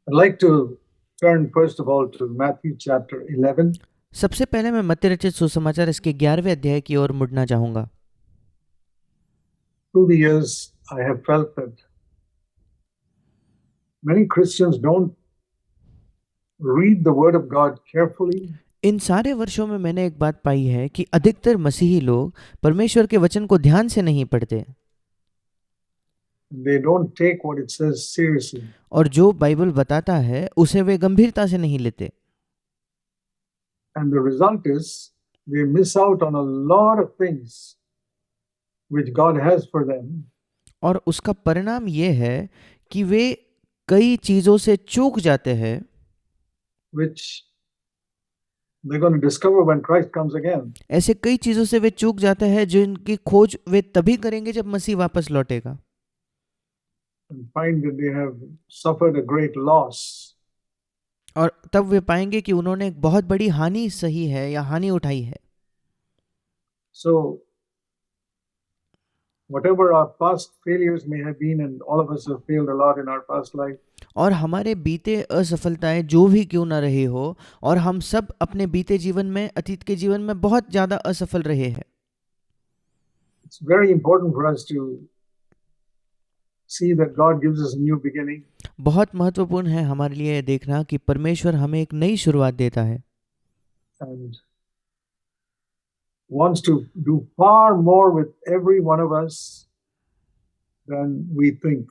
I'd like to turn first of all to Matthew chapter 11. सबसे पहले मैं मत्ती रचित सुसमाचार इसके 11वें अध्याय की ओर मुड़ना चाहूंगा। Through the years, I have felt that many Christians don't read the Word of God carefully. इन सारे वर्षों में मैंने एक बात पाई है कि अधिकतर मसीही लोग परमेश्वर के वचन को ध्यान से नहीं पढ़ते They don't take what it says seriously. और जो बाइबल बताता है उसे वे गंभीरता से नहीं लेते। And the result is they miss out on a lot of things which God has for them, और उसका परिणाम ये है कि वे कई चीज़ों से चूक जाते हैं which they're going to discover when Christ comes again. ऐसे कई चीज़ों से वे चूक जाते हैं जिनकी खोज वे तभी करेंगे जब मसीह वापस लौटेगा And find that they have suffered a great loss. और तब वे पाएंगे कि उन्होंने एक बहुत बड़ी हानि सही है या हानि उठाई है। So, whatever our past failures may have been, and all of us have failed a lot in our past life, और हमारे बीते असफलताएं जो भी क्यों ना रही हो, और हम सब अपने बीते जीवन में, अतीत के जीवन में बहुत ज़्यादा असफल रहे हैं। it's very important for us to see that God gives us a new beginning. बहुत महत्वपूर्ण है हमारे लिए यह देखना कि परमेश्वर हमें एक नई शुरुआत देता है And wants to do far more with every one of us than we think.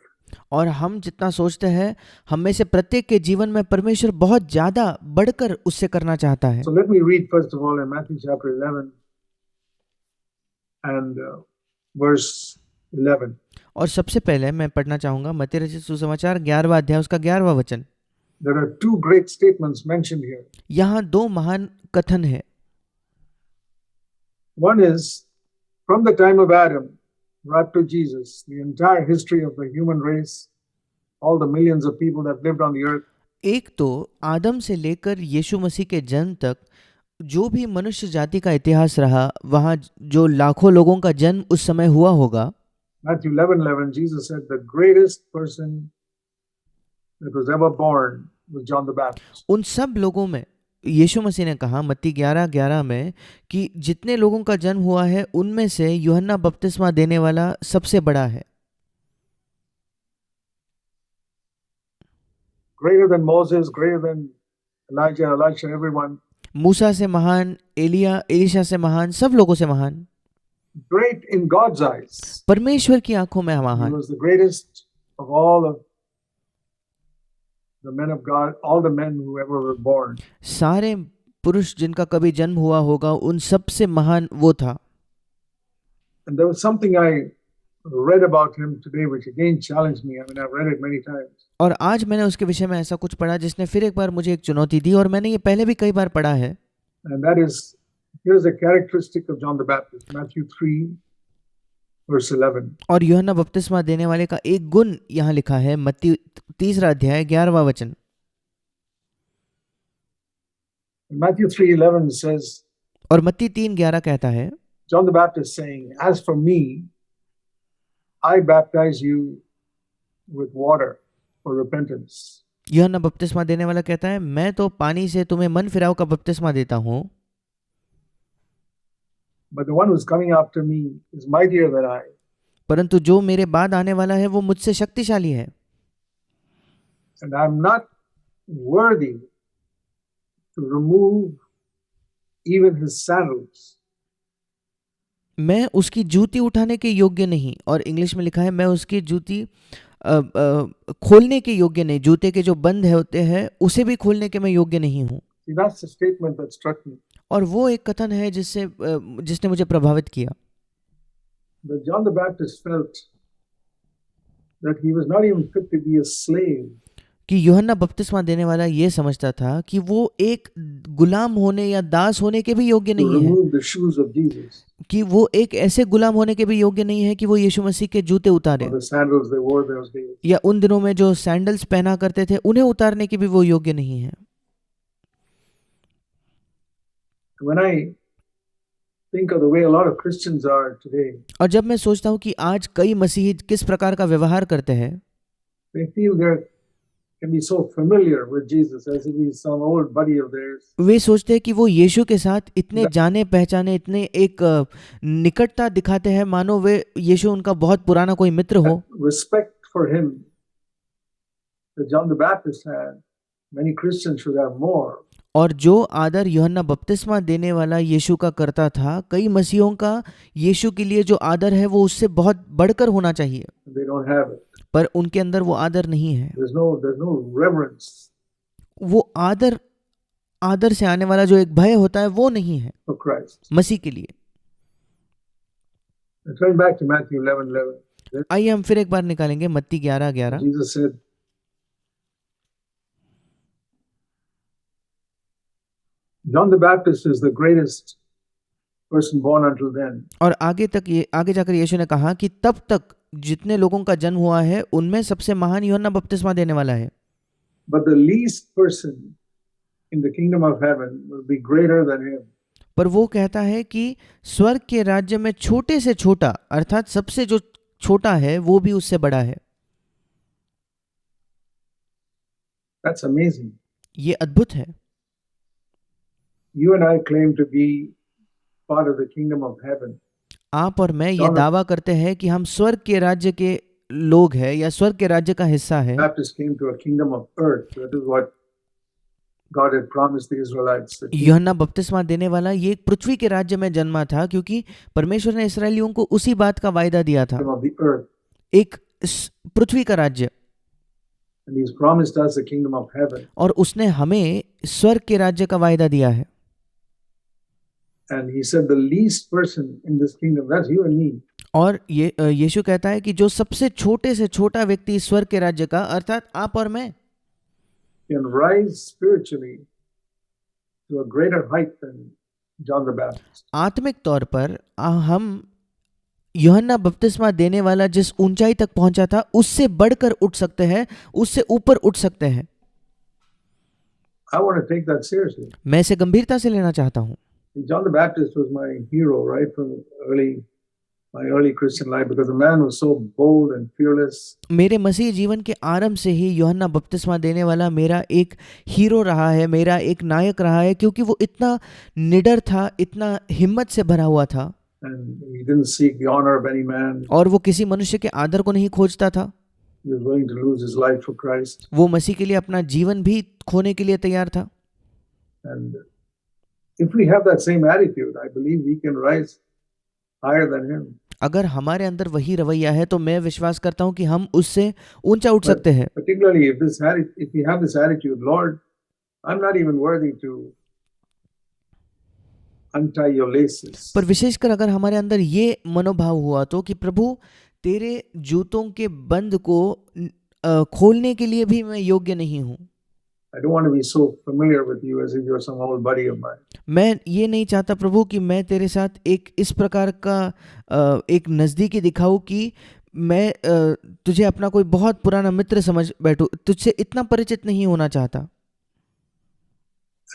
और हम जितना सोचते हैं, हम में से प्रत्येक के जीवन में परमेश्वर बहुत ज़्यादा बढ़कर उससे करना चाहता है। So let me read first of all in Matthew chapter 11 and verse 11. और सबसे पहले मैं पढ़ना चाहूंगा मत्ती रचित सुसमाचार 11वां अध्याय उसका 11वां वचन। There are two great statements mentioned here. यहाँ दो महान कथन है। One is from the time of Adam right to Jesus, the entire history of the human race, all the millions of people that lived on the earth. एक तो आदम से लेकर यीशु मसीह के जन्म तक जो भी मनुष्य जाति का इतिहास रहा, वहाँ जो लाखों लोगों का जन्म उस समय हुआ होगा। Matthew 11:11, Jesus said the greatest person that was ever born was John the Baptist. उन सब लोगों में यीशु मसीह ने कहा मत्ती 11:11 में कि जितने लोगों का जन्म हुआ है उनमें से यूहन्ना बपतिस्मा देने वाला सबसे बड़ा है। Greater than Moses, greater than Elijah, Elisha, everyone. मूसा से महान, एलिया, एलिशा से महान, सब लोगों से महान, Great in God's eyes. परमेश्वर की आंखों में He महान। was the greatest of all of the men of God, all the men who ever were born. सारे पुरुष जिनका कभी जन्म हुआ होगा उन सबसे महान वो था। And there was something I read about him today which again challenged me. I mean, I've read it many times. और आज मैंने उसके विषय में ऐसा कुछ पढ़ा जिसने फिर एक बार मुझे एक चुनौती दी, और मैंने ये पहले भी कई बार पढ़ा है। And that is, here's a characteristic of John the Baptist, Matthew 3, verse 11. और यूहन्ना बपतिस्मा देने वाले का एक गुण यहाँ लिखा है, मत्ती 3 अध्याय 11वां वचन। Matthew 3:11 says, और मत्ती 3:11 कहता है, John the Baptist saying, as for me, I baptize you with water for repentance. यूहन्ना बपतिस्मा देने वाला कहता है, मैं तो पानी से तुम्हें मन फिराव का बपतिस्मा देता हूँ, But the one who's coming after me is mightier than I. परंतु जो मेरे बाद आने वाला है वो मुझसे शक्तिशाली है, And I'm not worthy to remove even his sandals. मैं उसकी जूती उठाने के योग्य नहीं। और इंग्लिश में लिखा है, मैं उसकी जूती खोलने के योग्य नहीं, जूते के जो बंद है होते हैं उसे भी खोलने के मैं योग्य नहीं हूँ। See, that's the statement that struck me. और वो एक कथन है जिसने मुझे प्रभावित किया। That John the Baptist felt that he was not even fit to be a slave. कि यूहन्ना बपतिस्मा देने वाला ये समझता था कि वो एक गुलाम होने या दास होने के भी योग्य To नहीं है, remove the shoes of Jesus कि वो एक ऐसे गुलाम होने के भी योग्य नहीं है कि वो यीशु मसीह के जूते उतारे, or the sandals they wore those days. या उन दिनों में जो सैंडल्स पहना करते थे उन्हें उतारने की भी वो योग्य नहीं है। When I think of the way a lot of Christians are today, और जब मैं सोचता हूँ कि आज कई मसीही किस प्रकार का व्यवहार करते हैं, they feel they're can be so familiar with Jesus as if he's some old buddy of theirs. वे सोचते हैं कि वो यीशु के साथ इतने जाने पहचाने, इतने एक निकटता दिखाते हैं मानो वे यीशु उनका बहुत पुराना कोई मित्र हो। Respect for him that John the Baptist had, many Christians should have more. और जो आदर यूहन्ना बपतिस्मा देने वाला यीशु का करता था, कई मसीहों का यीशु के लिए जो आदर है वो उससे बहुत बढ़कर होना चाहिए, They don't have it. पर उनके अंदर वो आदर नहीं है। There's no reverence वो आदर से आने वाला जो एक भय होता है वो नहीं है for Christ. मसीह के लिए। Let's turn back to Matthew 11:11. आइए हम फिर एक बार निकालेंगे मत्ती 11:11। Jesus said, John the Baptist is the greatest person born until then. और आगे जाकर यीशु ने कहा कि तब तक जितने लोगों का जन्म हुआ है उनमें सबसे महान यूहन्ना बपतिस्मा देने वाला है, But the least person in the kingdom of heaven will be greater than him. पर वो कहता है कि स्वर्ग के राज्य में छोटे से छोटा, अर्थात सबसे जो छोटा है वो भी उससे बड़ा है। That's amazing. ये अद्भुत है। You and I claim to be part of the kingdom of heaven. आप और मैं ये दावा करते हैं कि हम स्वर्ग के राज्य के लोग हैं या स्वर्ग के राज्य का हिस्सा है। Baptist came to a kingdom of earth. That is what God had promised the Israelites. यूहन्ना बपतिस्मा देने वाला ये एक पृथ्वी के राज्य में जन्मा था, क्योंकि परमेश्वर ने इसराइलियों को उसी बात का वायदा दिया था, Kingdom of the earth. एक पृथ्वी का राज्य। And he's promised us the kingdom of heaven. और उसने हमें स्वर्ग के राज्य का वायदा दिया है। And he said the least person in this kingdom, that's you and me. और ये यीशु कहता है कि जो सबसे छोटे से छोटा व्यक्ति स्वर्ग के राज्य का, अर्थात आप और मैं, can rise spiritually to a greater height than John the Baptist. आत्मिक तौर पर हम यूहन्ना बपतिस्मा देने वाला जिस ऊंचाई तक पहुंचा था उससे बढ़कर उठ सकते हैं, उससे ऊपर उठ सकते हैं। I want to take that seriously. मैं इसे गंभीरता से लेना चाहता हूँ। John the Baptist was my hero right from my early Christian life because the man was so bold and fearless. मेरे मसीह जीवन के आरंभ से ही यूहन्ना बपतिस्मा देने वाला मेरा एक हीरो रहा है, मेरा एक नायक रहा है, क्योंकि वो इतना निडर था, इतना हिम्मत से भरा हुआ था। And he didn't seek the honor of any man. और वो किसी मनुष्य के आदर को नहीं खोजता था। He was willing to lose his life for Christ. वो मसीह के लिए अपना जीवन भी खोने के लिए तैयार था। And if we have that same attitude, I believe we can rise higher than him. अगर हमारे अंदर वही रवैया है तो मैं विश्वास करता हूँ कि हम उससे ऊंचा उठ सकते हैं। Particularly if we have this attitude, Lord, I'm not even worthy to untie your laces. पर विशेषकर अगर हमारे अंदर ये मनोभाव हुआ तो कि प्रभु तेरे जूतों के बंद को खोलने के लिए भी मैं योग्य नहीं हूँ। I don't want to be so familiar with you as if you're some old buddy of mine. मैं ये नहीं चाहता प्रभु कि मैं तेरे साथ एक इस प्रकार का एक नज़दीकी दिखाऊं कि मैं तुझे अपना कोई बहुत पुराना मित्र समझ बैठूं, तुझसे इतना परिचित नहीं होना चाहता।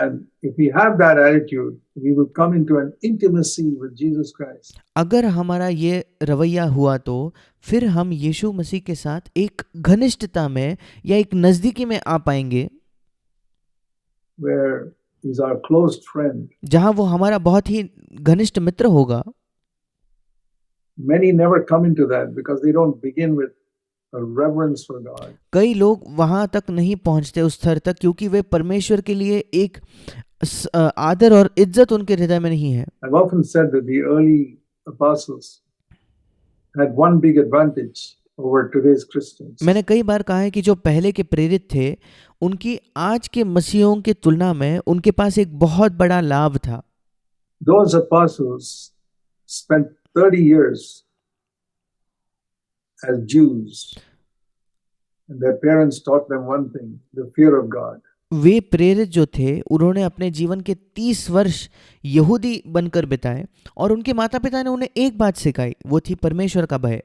And if we have that attitude, we will come into an intimacy with Jesus Christ. अगर हमारा ये रवैया हुआ तो फिर हम यीशु मसीह के साथ एक घनिष्ठता में या एक नज़दीकी में आ पाएंगे, where he's our close friend. जहां वो हमारा बहुत ही घनिष्ठ मित्र होगा। Many never come into that because they don't begin with a reverence for God. कई लोग वहां तक नहीं पहुंचते उस स्तर तक क्योंकि वे परमेश्वर के लिए एक आदर और इज्जत उनके हृदय में नहीं है। I've often said that the early apostles had one big advantage over today's Christians. मैंने कई बार कहा है कि जो पहले के प्रेरित थे उनकी आज के मसीहों की तुलना में उनके पास एक बहुत बड़ा लाभ था। Those apostles spent 30 years as Jews, and their parents taught them one thing, the fear of God. वे प्रेरित जो थे उन्होंने अपने जीवन के 30 वर्ष यहूदी बनकर बिताए और उनके माता पिता ने उन्हें एक बात सिखाई, वो थी परमेश्वर का भय।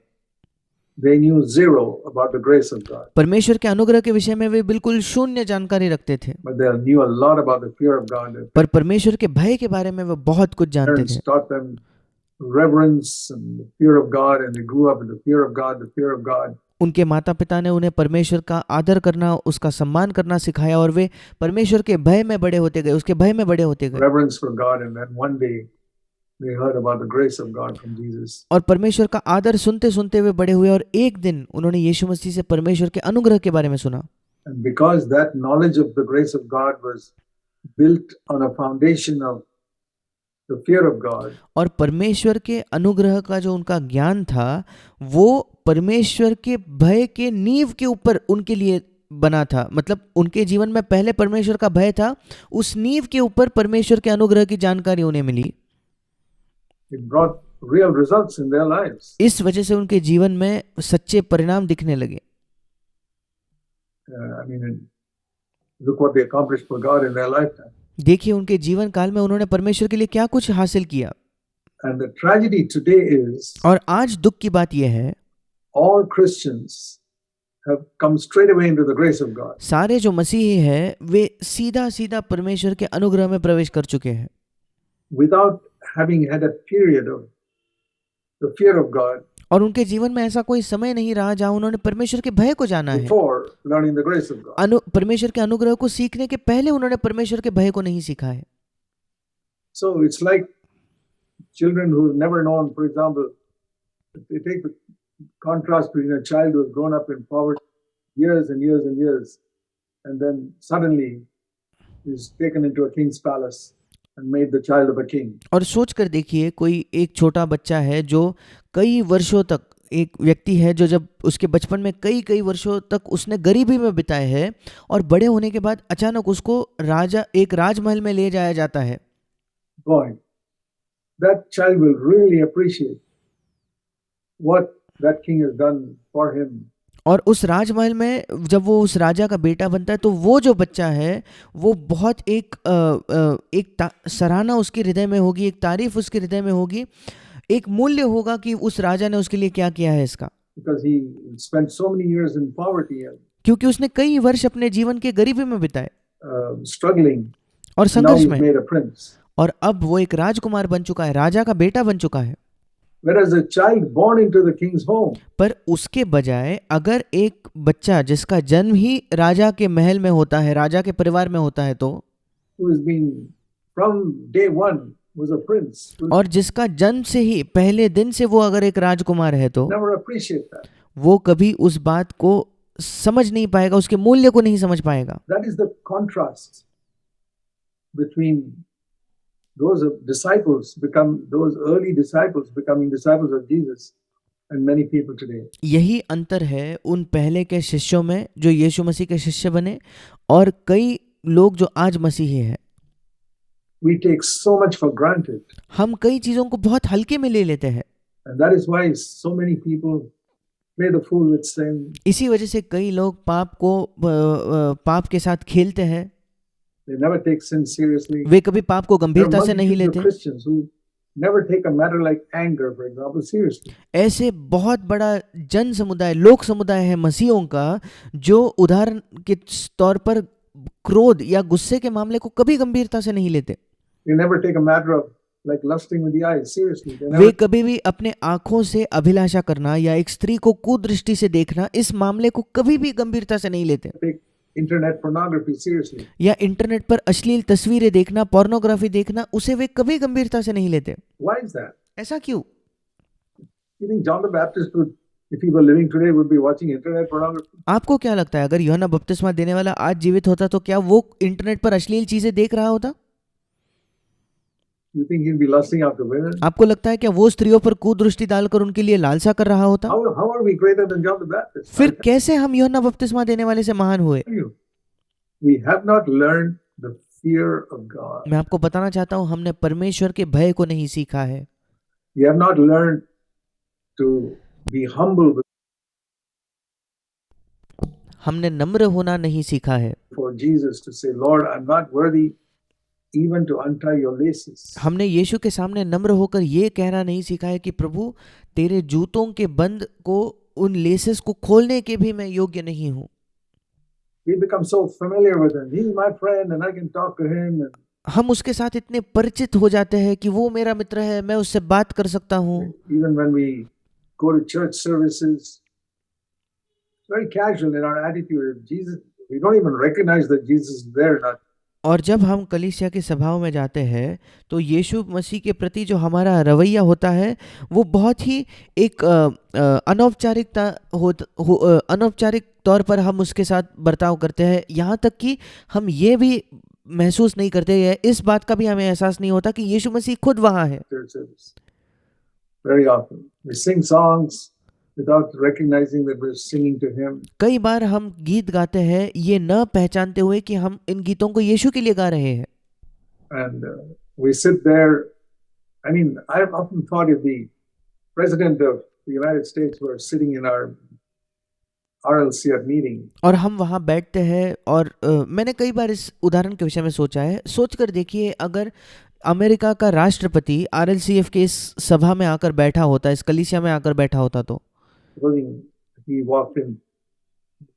They knew zero about the grace of God. परमेश्वर के अनुग्रह के विषय में वे बिल्कुल शून्य जानकारी रखते थे, But they knew a lot about the fear of God. पर परमेश्वर के भय के बारे में वे बहुत कुछ जानते Parents थे। taught them reverence and the fear of God, and they grew up in the fear of God, the fear of God. उनके माता पिता ने उन्हें परमेश्वर का आदर करना, उसका सम्मान करना सिखाया और वे परमेश्वर के भय में बड़े होते गए, उसके भय में बड़े होते गए। reverence for God, and then one day they heard about the grace of God from Jesus. और परमेश्वर का आदर सुनते सुनते वे बड़े हुए और एक दिन उन्होंने यीशु मसीह से परमेश्वर के अनुग्रह के बारे में सुना। And because that knowledge of the grace of God was built on a foundation of the fear of God, और परमेश्वर के अनुग्रह का जो उनका ज्ञान था वो परमेश्वर के भय के नींव के ऊपर उनके लिए बना था। मतलब उनके जीवन में पहले परमेश्वर का भय था, उस नींव के ऊपर परमेश्वर के अनुग्रह की जानकारी उन्हें मिली। it brought real results in their lives. इस वजह से उनके जीवन में सच्चे परिणाम दिखने लगे। I mean, look what they accomplished for God in their lifetime. देखिए उनके जीवन काल में उन्होंने परमेश्वर के लिए क्या कुछ हासिल किया। And the tragedy today is और आज दुख की बात यह है, all Christians have come straight away into the grace of God. सारे जो मसीही हैं वे सीधा सीधा परमेश्वर के अनुग्रह में प्रवेश कर चुके हैं without having had a period of the fear of God और उनके जीवन में ऐसा कोई समय नहीं रहा जहां उन्होंने परमेश्वर के भय को जाना है। before learning the grace of God. परमेश्वर के अनुग्रह को सीखने के पहले उन्होंने परमेश्वर के भय को नहीं सीखा है। So it's like children who have never known, for example, they take the contrast between a child who has grown up in poverty years and years and years, and then suddenly is taken into a king's palace and made the child of a king. और सोच कर देखिए, कोई एक छोटा बच्चा है जो कई वर्षों तक, एक व्यक्ति है जो जब उसके बचपन में कई वर्षों तक उसने गरीबी में बिताए हैं और बड़े होने के बाद अचानक उसको एक राजमहल में ले जाया जाता है। Boy, that child will really appreciate what that king has done for him. और उस राजमहल में जब वो उस राजा का बेटा बनता है तो वो जो बच्चा है वो बहुत एक सराहना उसके हृदय में होगी, एक तारीफ उसके हृदय में होगी, एक मूल्य होगा कि उस राजा ने उसके लिए क्या किया है इसका। Because he spent so many years in poverty and क्योंकि उसने कई वर्ष अपने जीवन के गरीबी में बिताए, struggling. और Now संघर्ष he's में, made a prince. और अब वो एक राजकुमार बन चुका है, राजा का बेटा बन चुका है। Whereas a child born into the king's home, पर उसके बजाय अगर एक बच्चा जिसका जन्म ही राजा के महल में होता है, राजा के परिवार में होता है, तो who has been from day one was a prince, will और जिसका जन्म से ही पहले दिन से वो अगर एक राजकुमार है तो never appreciate that. वो कभी उस बात को समझ नहीं पाएगा, उसके मूल्य को नहीं समझ पाएगा। That is the contrast between those disciples those early disciples becoming disciples of Jesus and many people today. यही अंतर है उन पहले के शिष्यों में जो यीशु मसीह के शिष्य बने और कई लोग जो आज मसीही हैं। We take so much for granted, हम कई चीजों को बहुत हल्के में ले लेते हैं, and that is why so many people play the fool with sin. इसी वजह से कई लोग पाप के साथ खेलते हैं। They never take sin seriously. वे कभी पाप को There are गंभीरता से नहीं multitudes of लेते। Christians who never take a matter like anger, for example, seriously. ऐसे बहुत बड़ा जन समुदाय, लोक समुदाय है मसीहों का जो उदाहरण के तौर पर क्रोध या गुस्से के मामले को कभी गंभीरता से नहीं लेते। They never take a matter of like lusting with the eyes seriously. They way never कभी भी अपने आंखों से अभिलाषा करना या एक स्त्री को कुदृष्टि से देखना, इस मामले को कभी भी गंभीरता से नहीं लेते। take internet pornography seriously. या इंटरनेट पर अश्लील तस्वीरें देखना, पोर्नोग्राफी देखना, उसे वे कभी गंभीरता से नहीं लेते। Why is that? ऐसा क्यों? You think John the Baptist would, if he were living today, would be watching internet pornography? आपको क्या लगता है अगर यूहन्ना बपतिस्मा देने वाला आज जीवित होता तो क्या वो इंटरनेट पर अश्लील चीजें देख रहा होता? You think he'd be lusting after women? आपको लगता है क्या वो स्त्रियों पर कुदृष्टि डालकर उनके लिए लालसा कर रहा होता? How are we greater than John the Baptist? फिर कैसे हम यूहन्ना बपतिस्मा देने वाले से महान हुए? We have not learned the fear of God. मैं आपको बताना चाहता हूँ, हमने परमेश्वर के भय को नहीं सीखा है। We have not learned to be humble हमने नम्र होना नहीं सीखा है। before Jesus to say, Lord, I'm not worthy even to untie your laces. हमने यीशु के सामने नम्र होकर ये कहना नहीं सीखा है कि प्रभु तेरे जूतों के बंद को, उन लेसेस को खोलने के भी मैं योग्य नहीं हूँ। We become so familiar with him. He's my friend and I can talk to him. And हम उसके साथ इतने परिचित हो जाते हैं कि वो मेरा मित्र है, मैं उससे बात कर सकता हूँ। even when we go to church services, very casual in our attitude. Jesus, we don't even recognize that Jesus is there. Not और जब हम कलीसिया की सभाओं में जाते हैं तो यीशु मसीह के प्रति जो हमारा रवैया होता है वो बहुत ही एक अनौपचारिकता अनौपचारिक तौर पर हम उसके साथ बर्ताव करते हैं। यहाँ तक कि हम ये भी महसूस नहीं करते हैं, इस बात का भी हमें एहसास नहीं होता कि यीशु मसीह खुद वहाँ है। church service. Very often we sing songs without recognizing that we're singing to Him. कई बार हम गीत गाते हैं ये न पहचानते हुए कि हम इन गीतों को यीशु के लिए गा रहे हैं। And we sit there. I mean, I've often thought if the President of the United States were sitting in our RLCF meeting, और हम वहाँ बैठते हैं और मैंने कई बार इस उदाहरण के विषय में सोचा है। सोच कर देखिए, अगर अमेरिका का राष्ट्रपति RLCF के इस सभा में आकर बैठा होता, इस कलीसिया में आकर बैठा होता, तो supposing he walked in,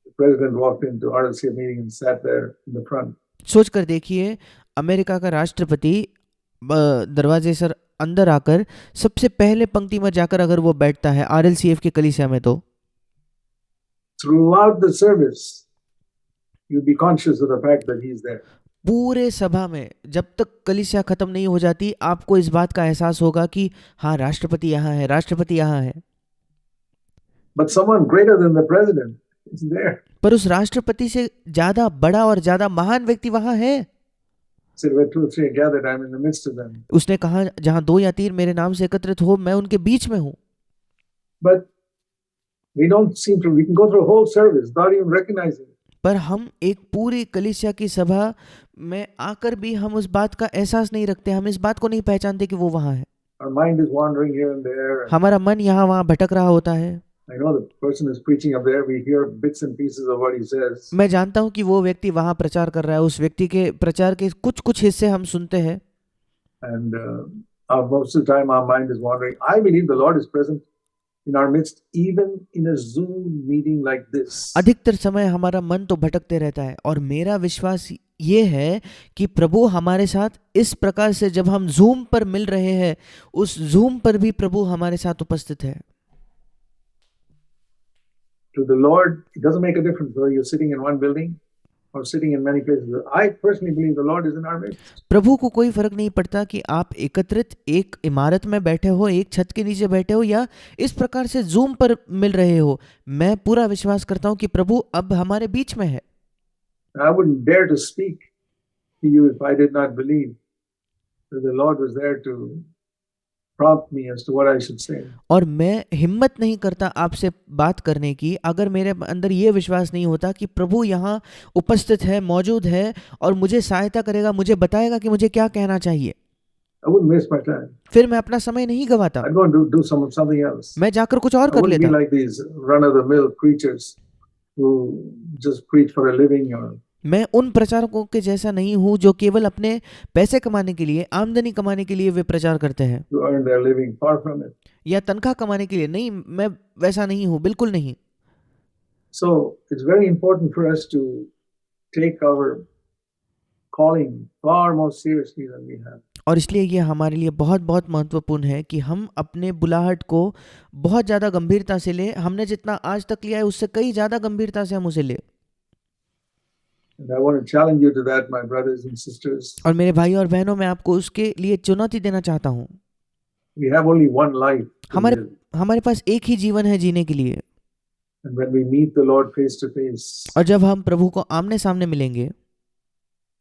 the President walked into RLCF meeting and sat there in the front. सोच कर देखिए, अमेरिका का राष्ट्रपति दरवाजे से अंदर आकर सबसे पहले पंक्ति में जाकर अगर वो बैठता है RLCF के कलीसिया में, तो throughout the service, you'll be conscious of the fact that He's there. पूरे सभा में जब तक कलीसिया खत्म नहीं हो जाती, आपको इस बात का एहसास होगा कि हाँ, राष्ट्रपति यहाँ है, राष्ट्रपति यहाँ है। But someone greater than the President is there. पर उस राष्ट्रपति से ज्यादा बड़ा और ज्यादा महान व्यक्ति वहां है। Said, where two or three are gathered, I'm in the midst of them. उसने कहा, जहां 2 या 3 मेरे नाम से एकत्रित हो, मैं उनके बीच में हूँ। But we don't seem to. We can go through a whole service without even recognizing it. पर हम एक पूरी कलीसिया की सभा में आकर भी हम उस बात का एहसास नहीं रखते, हम इस बात को नहीं पहचानते कि वो वहाँ है। Our mind is wandering here and there. हमारा मन यहाँ वहाँ भटक रहा होता है। I know the person is preaching up there. We hear bits and pieces of what he says. मैं जानता हूँ कि वो व्यक्ति वहाँ प्रचार कर रहा है, उस व्यक्ति के प्रचार के कुछ हिस्से हम सुनते हैं। And most of the time our mind is wandering. I believe the Lord is present in our midst, even in a Zoom meeting like this. अधिकतर समय हमारा मन तो भटकते रहता है, और मेरा विश्वास ये है कि प्रभु हमारे साथ इस प्रकार से, जब हम जूम पर मिल रहे हैं, उस जूम पर भी प्रभु हमारे साथ उपस्थित है। To the Lord, it doesn't make a difference whether you're sitting in one building or sitting in many places. I personally believe the Lord is in our midst. प्रभु को कोई फर्क नहीं पड़ता कि आप एकत्रित एक इमारत में बैठे हो, एक छत के नीचे बैठे हो, या इस प्रकार से जूम पर मिल रहे हो। मैं पूरा विश्वास करता हूँ कि प्रभु अब हमारे बीच में है। I wouldn't dare to speak to you if I did not believe that the Lord was there to prompt me as to what I should say. और मैं हिम्मत नहीं करता आपसे बात करने की अगर मेरे अंदर ये विश्वास नहीं होता कि प्रभु यहाँ उपस्थित है, मौजूद है, और मुझे सहायता करेगा, मुझे बताएगा कि मुझे क्या कहना चाहिए। I wouldn't waste my time. फिर मैं अपना समय नहीं गवाता, I'd go and do something else. मैं जाकर कुछ और I कर wouldn't be लेता। like these run-of-the-mill preachers who just preach for a living or मैं उन प्रचारकों के जैसा नहीं हूँ जो केवल अपने पैसे कमाने के लिए, आमदनी कमाने के लिए वे प्रचार करते हैं, to earn their living. Far from it. या तनख्वाह कमाने के लिए। नहीं, मैं वैसा नहीं हूँ, बिल्कुल नहीं। So it's very important for us to take our calling far more seriously than we have. और इसलिए ये हमारे लिए बहुत बहुत महत्वपूर्ण है कि हम अपने बुलाहट को बहुत ज़्यादा गंभीरता से लें। हमने जितना आज तक लिया है उससे कई ज़्यादा गंभीरता से हम उसे लें। And I want to challenge you to that, my brothers and sisters. और मेरे भाई और बहनों, मैं आपको उसके लिए चुनौती देना चाहता हूँ। We have only one life to live. हमारे पास एक ही जीवन है जीने के लिए। And when we meet the Lord face to face, और जब हम प्रभु को आमने सामने मिलेंगे,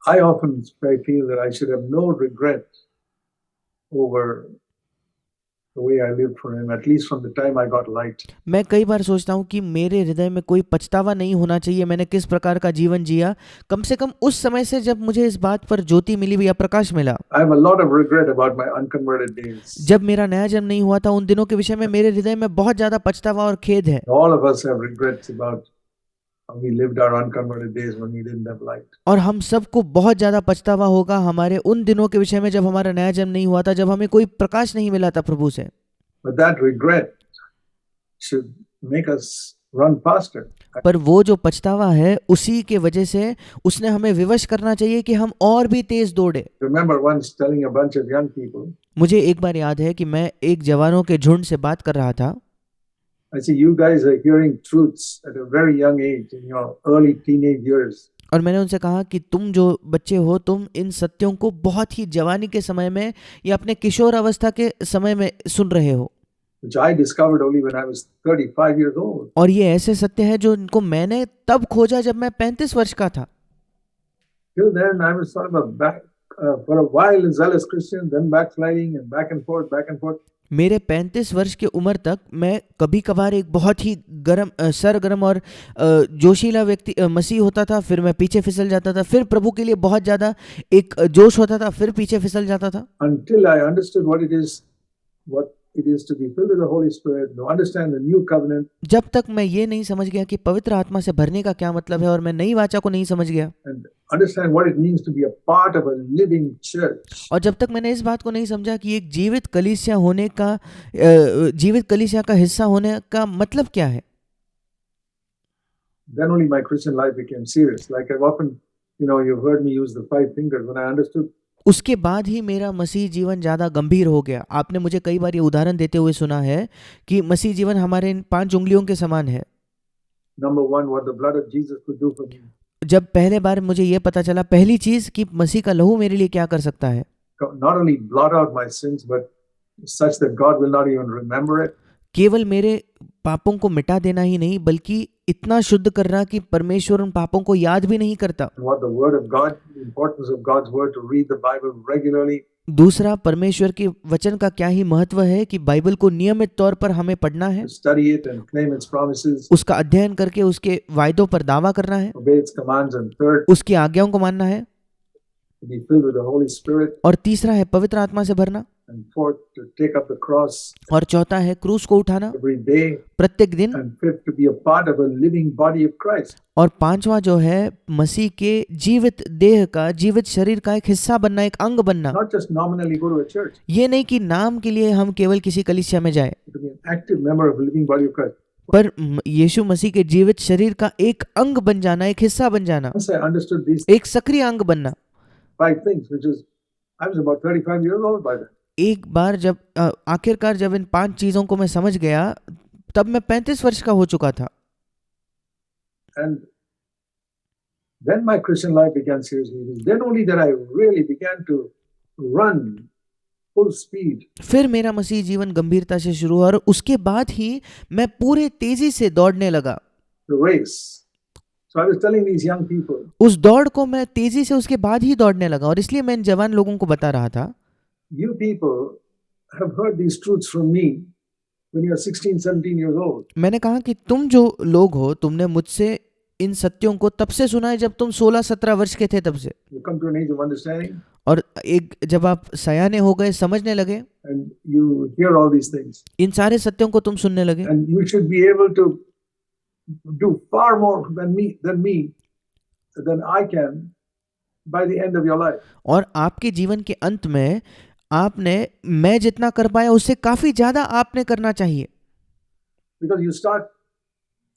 I often feel that I should have no regret over the way I lived for Him, at least from the time I got light. मैं कई बार सोचता हूँ कि मेरे हृदय में कोई पछतावा नहीं होना चाहिए मैंने किस प्रकार का जीवन जिया, कम से कम उस समय से जब मुझे इस बात पर ज्योति मिली या प्रकाश मिला। I have a lot of regret about my unconverted days. जब मेरा नया जन्म नहीं हुआ था, उन दिनों के विषय में मेरे हृदय में बहुत ज्यादा पछतावा और खेद है। All of us have regrets about how we lived our unconverted days when we didn't have light. और हम सबको बहुत ज्यादा पछतावा होगा हमारे उन दिनों के विषय में जब हमारा नया जन्म नहीं हुआ था, जब हमें कोई प्रकाश नहीं मिला था प्रभु से। But that regret should make us run faster. पर वो जो पछतावा है, उसी के वजह से उसने हमें विवश करना चाहिए कि हम और भी तेज दौड़े। Remember once telling a bunch of young people, मुझे एक बार याद है कि मैं एक जवानों के झुंड से बात कर रहा था, I see you guys are hearing truths at a very young age, in your early teenage years. और मैंने उनसे कहा कि तुम जो बच्चे हो, तुम इन सत्यों को बहुत ही जवानी के समय में या अपने किशोर अवस्था के समय में सुन रहे हो, Which I discovered only when I was 35 years old. और ये ऐसे सत्य हैं जो इनको मैंने तब खोजा जब मैं 35 वर्ष का था। Till then, I was sort of for a while a zealous Christian, then backsliding and back and forth, back and forth. मेरे 35 वर्ष की उम्र तक मैं कभी कभार एक बहुत ही सरगर्म और जोशीला व्यक्ति मसीह होता था, फिर मैं पीछे फिसल जाता था, फिर प्रभु के लिए बहुत ज़्यादा एक जोश होता था, फिर पीछे फिसल जाता था। Until I understood what it is to be filled with the Holy Spirit, to understand the new covenant. जब तक मैं ये नहीं समझ गया कि पवित्र आत्मा से भरने का क्या मतलब है, और मैं नई वाचा को नहीं समझ गया, And understand what it means to be a part of a living church. और जब तक मैंने इस बात को नहीं समझा कि एक जीवित कलीसिया होने का जीवित कलीसिया का हिस्सा होने का मतलब क्या है, Then only my Christian life became serious. Like I've often, you've heard me use the 5 fingers. When I understood, उसके बाद ही मेरा मसीह जीवन ज़्यादा गंभीर हो गया। आपने मुझे कई बार ये उदाहरण देते हुए सुना है कि मसीह जीवन हमारे इन 5 उंगलियों के समान है। number one, what the blood of Jesus could do for me. जब पहले बार मुझे ये पता चला, पहली चीज़ कि मसीह का लहू मेरे लिए क्या कर सकता है, Not only blot out my sins, but such that God will not even remember it. केवल मेरे पापों को मिटा देना ही नहीं, बल्कि इतना शुद्ध करना कि परमेश्वर उन पापों को याद भी नहीं करता। What the Word of God, the importance of God's Word, to read the Bible regularly. दूसरा, परमेश्वर के वचन का क्या ही महत्व है कि बाइबल को नियमित तौर पर हमें पढ़ना है, To study it and claim its promises, उसका अध्ययन करके उसके वायदों पर दावा करना है, obey its commands, and third, उसकी आज्ञाओं को मानना है, to be filled with the Holy Spirit, और तीसरा है पवित्र आत्मा से भरना, and fourth, to take up the cross और चौथा है क्रूस को उठाना every day, प्रत्येक दिन, and fifth, to be a part of a living body of Christ. और पांचवा जो है मसीह के जीवित देह का, जीवित शरीर का एक हिस्सा बनना, एक अंग बनना। Not just nominally go to a church, ये नहीं कि नाम के लिए हम केवल किसी कलीसिया में जाए, to be an active member of a living body of Christ. पर यीशु मसीह के जीवित शरीर का एक अंग बन जाना, एक हिस्सा बन जाना, Once I understood these एक सक्रिय अंग बनना। 5 things, which is, I was about 35 years old by then. एक बार जब आखिरकार जब इन 5 चीजों को मैं समझ गया, तब मैं 35 वर्ष का हो चुका था। And then my Christian life began seriously. It was then only that I really began to run full speed. फिर मेरा मसीह जीवन गंभीरता से शुरू हुआ, और उसके बाद ही मैं पूरे तेजी से दौड़ने लगा। The race. So I was telling these young people, उस दौड़ को मैं तेजी से उसके बाद ही दौड़ने लगा, और इसलिए मैं इन जवान लोगों को बता रहा था, you people have heard these truths from me when you are 16, 17 years old. मैंने कहा कि तुम जो लोग हो, तुमने मुझसे इन सत्यों को तब से सुना है जब तुम 16-17 वर्ष के थे, तब से, You come to an age of understanding और एक जब आप सयाने हो गए, समझने लगे, and you hear all these things. इन सारे सत्यों को तुम सुनने लगे, And you should be able to do far more than I can by the end of your life. और आपके जीवन के अंत में आपने मैं जितना कर पाया उससे काफी ज्यादा आपने करना चाहिए, Because you start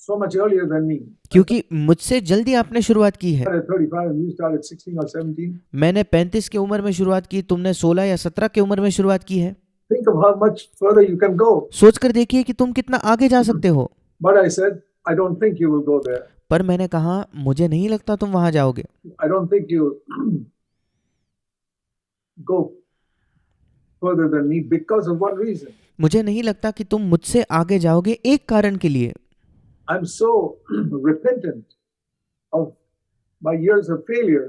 so much earlier than me. क्योंकि मुझसे जल्दी आपने शुरुआत की है। I started at 35 and you started at 16 or 17. मैंने 35 की उम्र में शुरुआत की, तुमने 16 या 17 की उम्र में शुरुआत की है। Think of how much further you can go. सोच कर देखिए कि तुम कितना आगे जा सकते हो। But I said, I don't think you will go there. पर मैंने कहा, मुझे नहीं लगता तुम वहां जाओगे। I don't think you'll go further than me because of one reason. मुझे नहीं लगता कि तुम मुझसे आगे जाओगे, एक कारण के लिए। I'm so repentant of my years of failure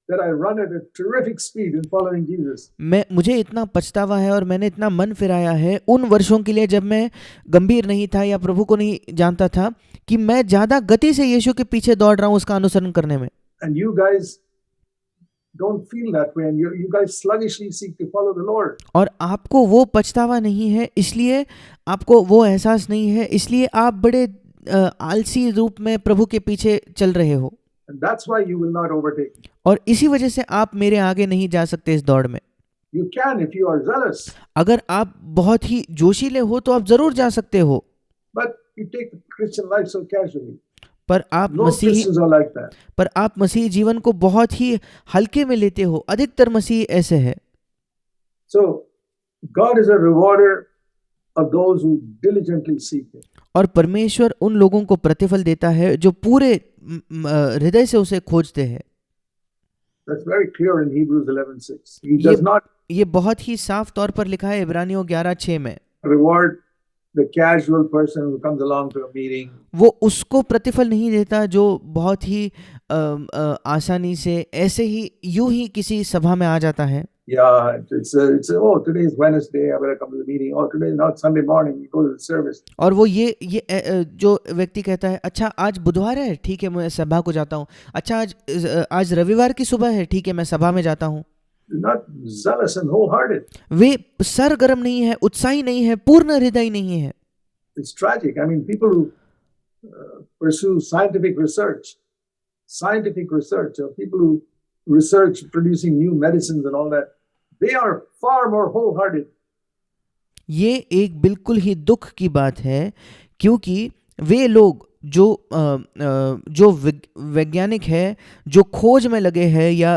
that I run at a terrific speed in following Jesus. मुझे इतना पछतावा है और मैंने इतना मन फिराया है उन वर्षों के लिए जब मैं गंभीर नहीं था या प्रभु को नहीं जानता था, कि मैं ज्यादा गति से यीशु के पीछे दौड़ रहा हूं उसका अनुसरण करने में। And you guys don't feel that way, and you guys sluggishly seek to follow the Lord. और आपको वो पछतावा नहीं है, इसलिए आपको वो एहसास नहीं है, इसलिए आप बड़े आलसी रूप में प्रभु के पीछे चल रहे हो, And that's why you will not overtake me. और इसी वजह से आप मेरे आगे नहीं जा सकते इस दौड़ में। You can if you are zealous, अगर आप बहुत ही जोशीले हो तो आप जरूर जा सकते हो, but you take the Christian life so casually. पर आप No Christians are like that. पर आप मसीह जीवन को बहुत ही हल्के में लेते हो। अधिकतर मसीह ऐसे है। So God is a rewarder of those who diligently seek Him. और परमेश्वर उन लोगों को प्रतिफल देता है जो पूरे हृदय से उसे खोजते हैं। That's very clear in Hebrews 11:6. He ये does not ये बहुत ही साफ तौर पर लिखा है इब्रानियों 11:6 में। reward the casual person who comes along to a meeting. वो उसको प्रतिफल नहीं देता जो बहुत ही आसानी से ऐसे ही यूं ही किसी सभा में आ जाता है। Yeah, it's oh, today is Wednesday, I better come to the meeting. Oh, today is not Sunday morning, you go to the service. और वो ये जो व्यक्ति कहता है अच्छा आज बुधवार है, ठीक है मैं सभा को जाता हूँ। अच्छा आज रविवार की सुबह है, ठीक है मैं सभा में जाता हूँ। Not zealous and wholehearted. वे सरगर्म नहीं है, उत्साही नहीं है, पूर्ण हृदय नहीं है। It's tragic. I mean, people who pursue scientific research, or people who research producing new medicines and all that, they are far more wholehearted. ये एक बिल्कुल ही दुख की बात है, क्योंकि वे लोग जो वैज्ञानिक है, जो खोज में लगे हैं या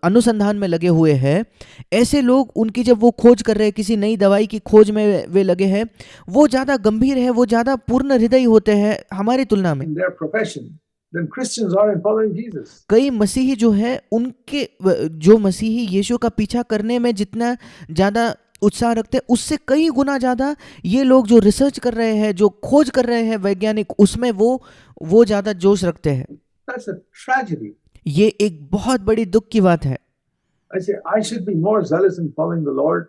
अनुसंधान में लगे हुए हैं, ऐसे लोग उनकी जब वो खोज कर रहे हैं, किसी नई दवाई की खोज में वे लगे हैं, वो ज़्यादा गंभीर है, वो ज़्यादा पूर्ण हृदय होते हैं हमारी तुलना में। In their profession than Christians are in following Jesus. कई मसीही जो है उनके जो मसीही यीशु का पीछा करने में जितना ज़्यादा उत्साह रखते हैं, उससे कई गुना ज़्यादा ये लोग जो रिसर्च कर रहे हैं, जो खोज कर रहे हैं वैज्ञानिक, उसमें वो ज़्यादा जोश रखते हैं। That's a tragedy. ये एक बहुत बड़ी दुख की बात है। I say I should be more zealous in following the Lord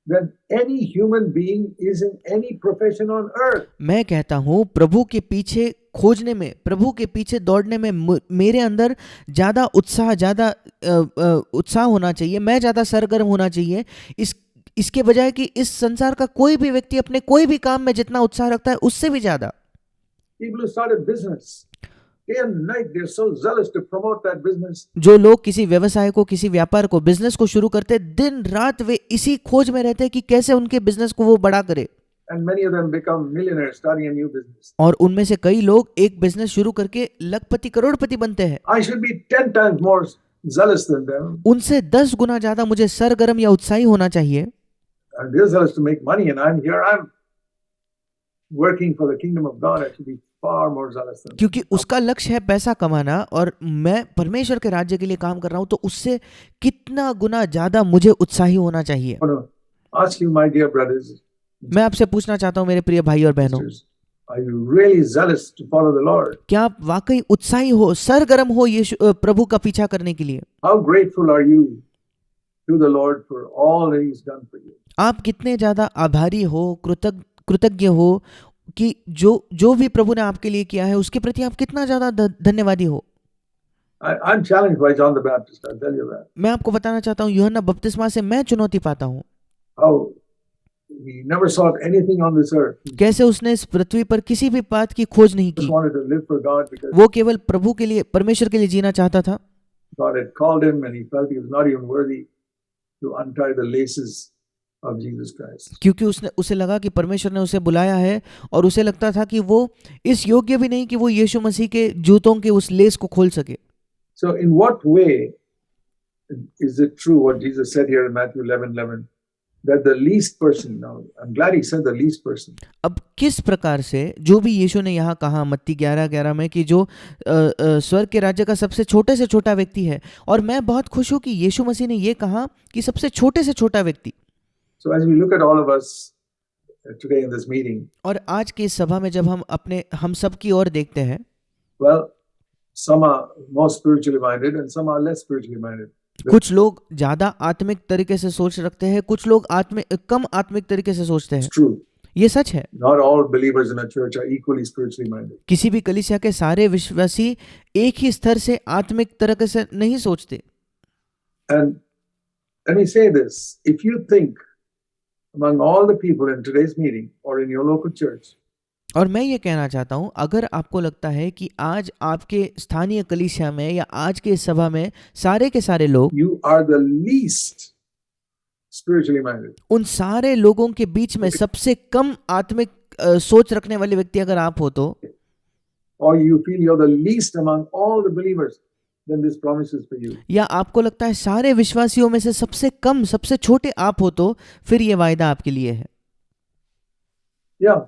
than any human being is in any profession on earth. मैं कहता हूँ प्रभु के पीछे खोजने में, प्रभु के पीछे दौड़ने में मेरे अंदर ज़्यादा उत्साह होना चाहिए, मैं ज़्यादा सरगर्म होना चाहिए इसके बजाय कि इस संसार का कोई भी व्यक्ति अपने कोई भी काम में जितना उत्साह रखता है उससे भी ज्यादा। People who started business, day and night they're so zealous to promote that business. जो लोग किसी व्यवसाय को, किसी व्यापार को, बिजनेस को शुरू करते, दिन रात वे इसी खोज में रहते हैं कि कैसे उनके बिजनेस को वो बड़ा करे। And many of them become millionaires starting a new business. और उनमें से कई लोग एक बिजनेस शुरू करके लखपति करोड़पति बनते हैं। I should be 10 times more zealous than them. उनसे 10 गुना ज्यादा मुझे सरगर्म या उत्साही होना चाहिए। And they're zealous to make money, and I'm working for the kingdom of God. I should be far more zealous than them. क्योंकि उसका लक्ष्य है पैसा कमाना और मैं परमेश्वर के राज्य के लिए काम कर रहा हूं, तो उससे कितना गुना ज्यादा मुझे उत्साही होना चाहिए। I want to ask you, my dear brothers, मैं आपसे पूछना चाहता हूं मेरे प्रिय भाई और बहनों, are you really zealous to follow the Lord? क्या आप वाकई उत्साही हो, सरगर्म हो यीशु प्रभु का पीछा करने के लिए? How grateful are you to the Lord for all that He's done for you? आप कितने ज्यादा आभारी हो, कृतज्ञ हो कि जो भी प्रभु ने आपके लिए किया है उसके प्रति आप कितना ज्यादा धन्यवादी हो। I'm challenged by John the Baptist, I'll tell you that. मैं आपको बताना चाहता हूँ यूहन्ना बपतिस्मा से मैं चुनौती पाता हूँ। How he never sought anything on this earth. He कैसे उसने इस पृथ्वी पर किसी भी बात की खोज नहीं just की, wanted to live for God because वो केवल प्रभु के लिए, परमेश्वर के लिए जीना चाहता था। God had called him and he felt he was not even worthy to untie the laces of Jesus Christ. क्योंकि उसे लगा कि परमेश्वर ने उसे बुलाया है और उसे लगता था कि वो इस योग्य भी नहीं कि वो यीशु मसीह के जूतों के उस लेस को खोल सके। So in what way is it true what Jesus said here in Matthew 11:11 that the least person, now I'm glad he said the least person. अब किस प्रकार से जो भी यीशु ने यहाँ कहा मत्ती 11:11 में कि जो स्वर्ग के राज्य का सबसे छोटे से छोटा व्यक्ति है, और मैं बहुत खुश हूँ कि यीशु मसीह ने ये कहा कि सबसे छोटे से छोटा व्यक्ति। So as we look at all of us today in this meeting, और आज की इस सभा में जब हम सब की ओर देखते हैं, well, some are more spiritually minded and some are less spiritually minded. कुछ लोग ज्यादा आत्मिक तरीके से सोच रखते हैं, कुछ लोग कम आत्मिक तरीके से सोचते हैं। It's true. ये सच है। Not all believers in a church are equally spiritually minded. किसी भी कलीसिया के सारे विश्वासी एक ही स्तर से आत्मिक तरीके से नहीं सोचते। And let me say this, if you think among all the people in today's meeting or in your local church, और मैं ये कहना चाहता हूँ, अगर आपको लगता है कि आज आपके स्थानीय कलीसिया में या आज के सभा में सारे के सारे लोग, you are the least spiritually minded, उन सारे लोगों के बीच में सबसे कम आत्मिक सोच रखने वाले व्यक्ति अगर आप हो तो, or you feel you're the least among all the believers, then this promise is for you. या आपको लगता है सारे विश्वासियों में से सबसे कम, सबसे छोटे आप हो तो, फिर ये वायदा आपके लिए है। Yeah.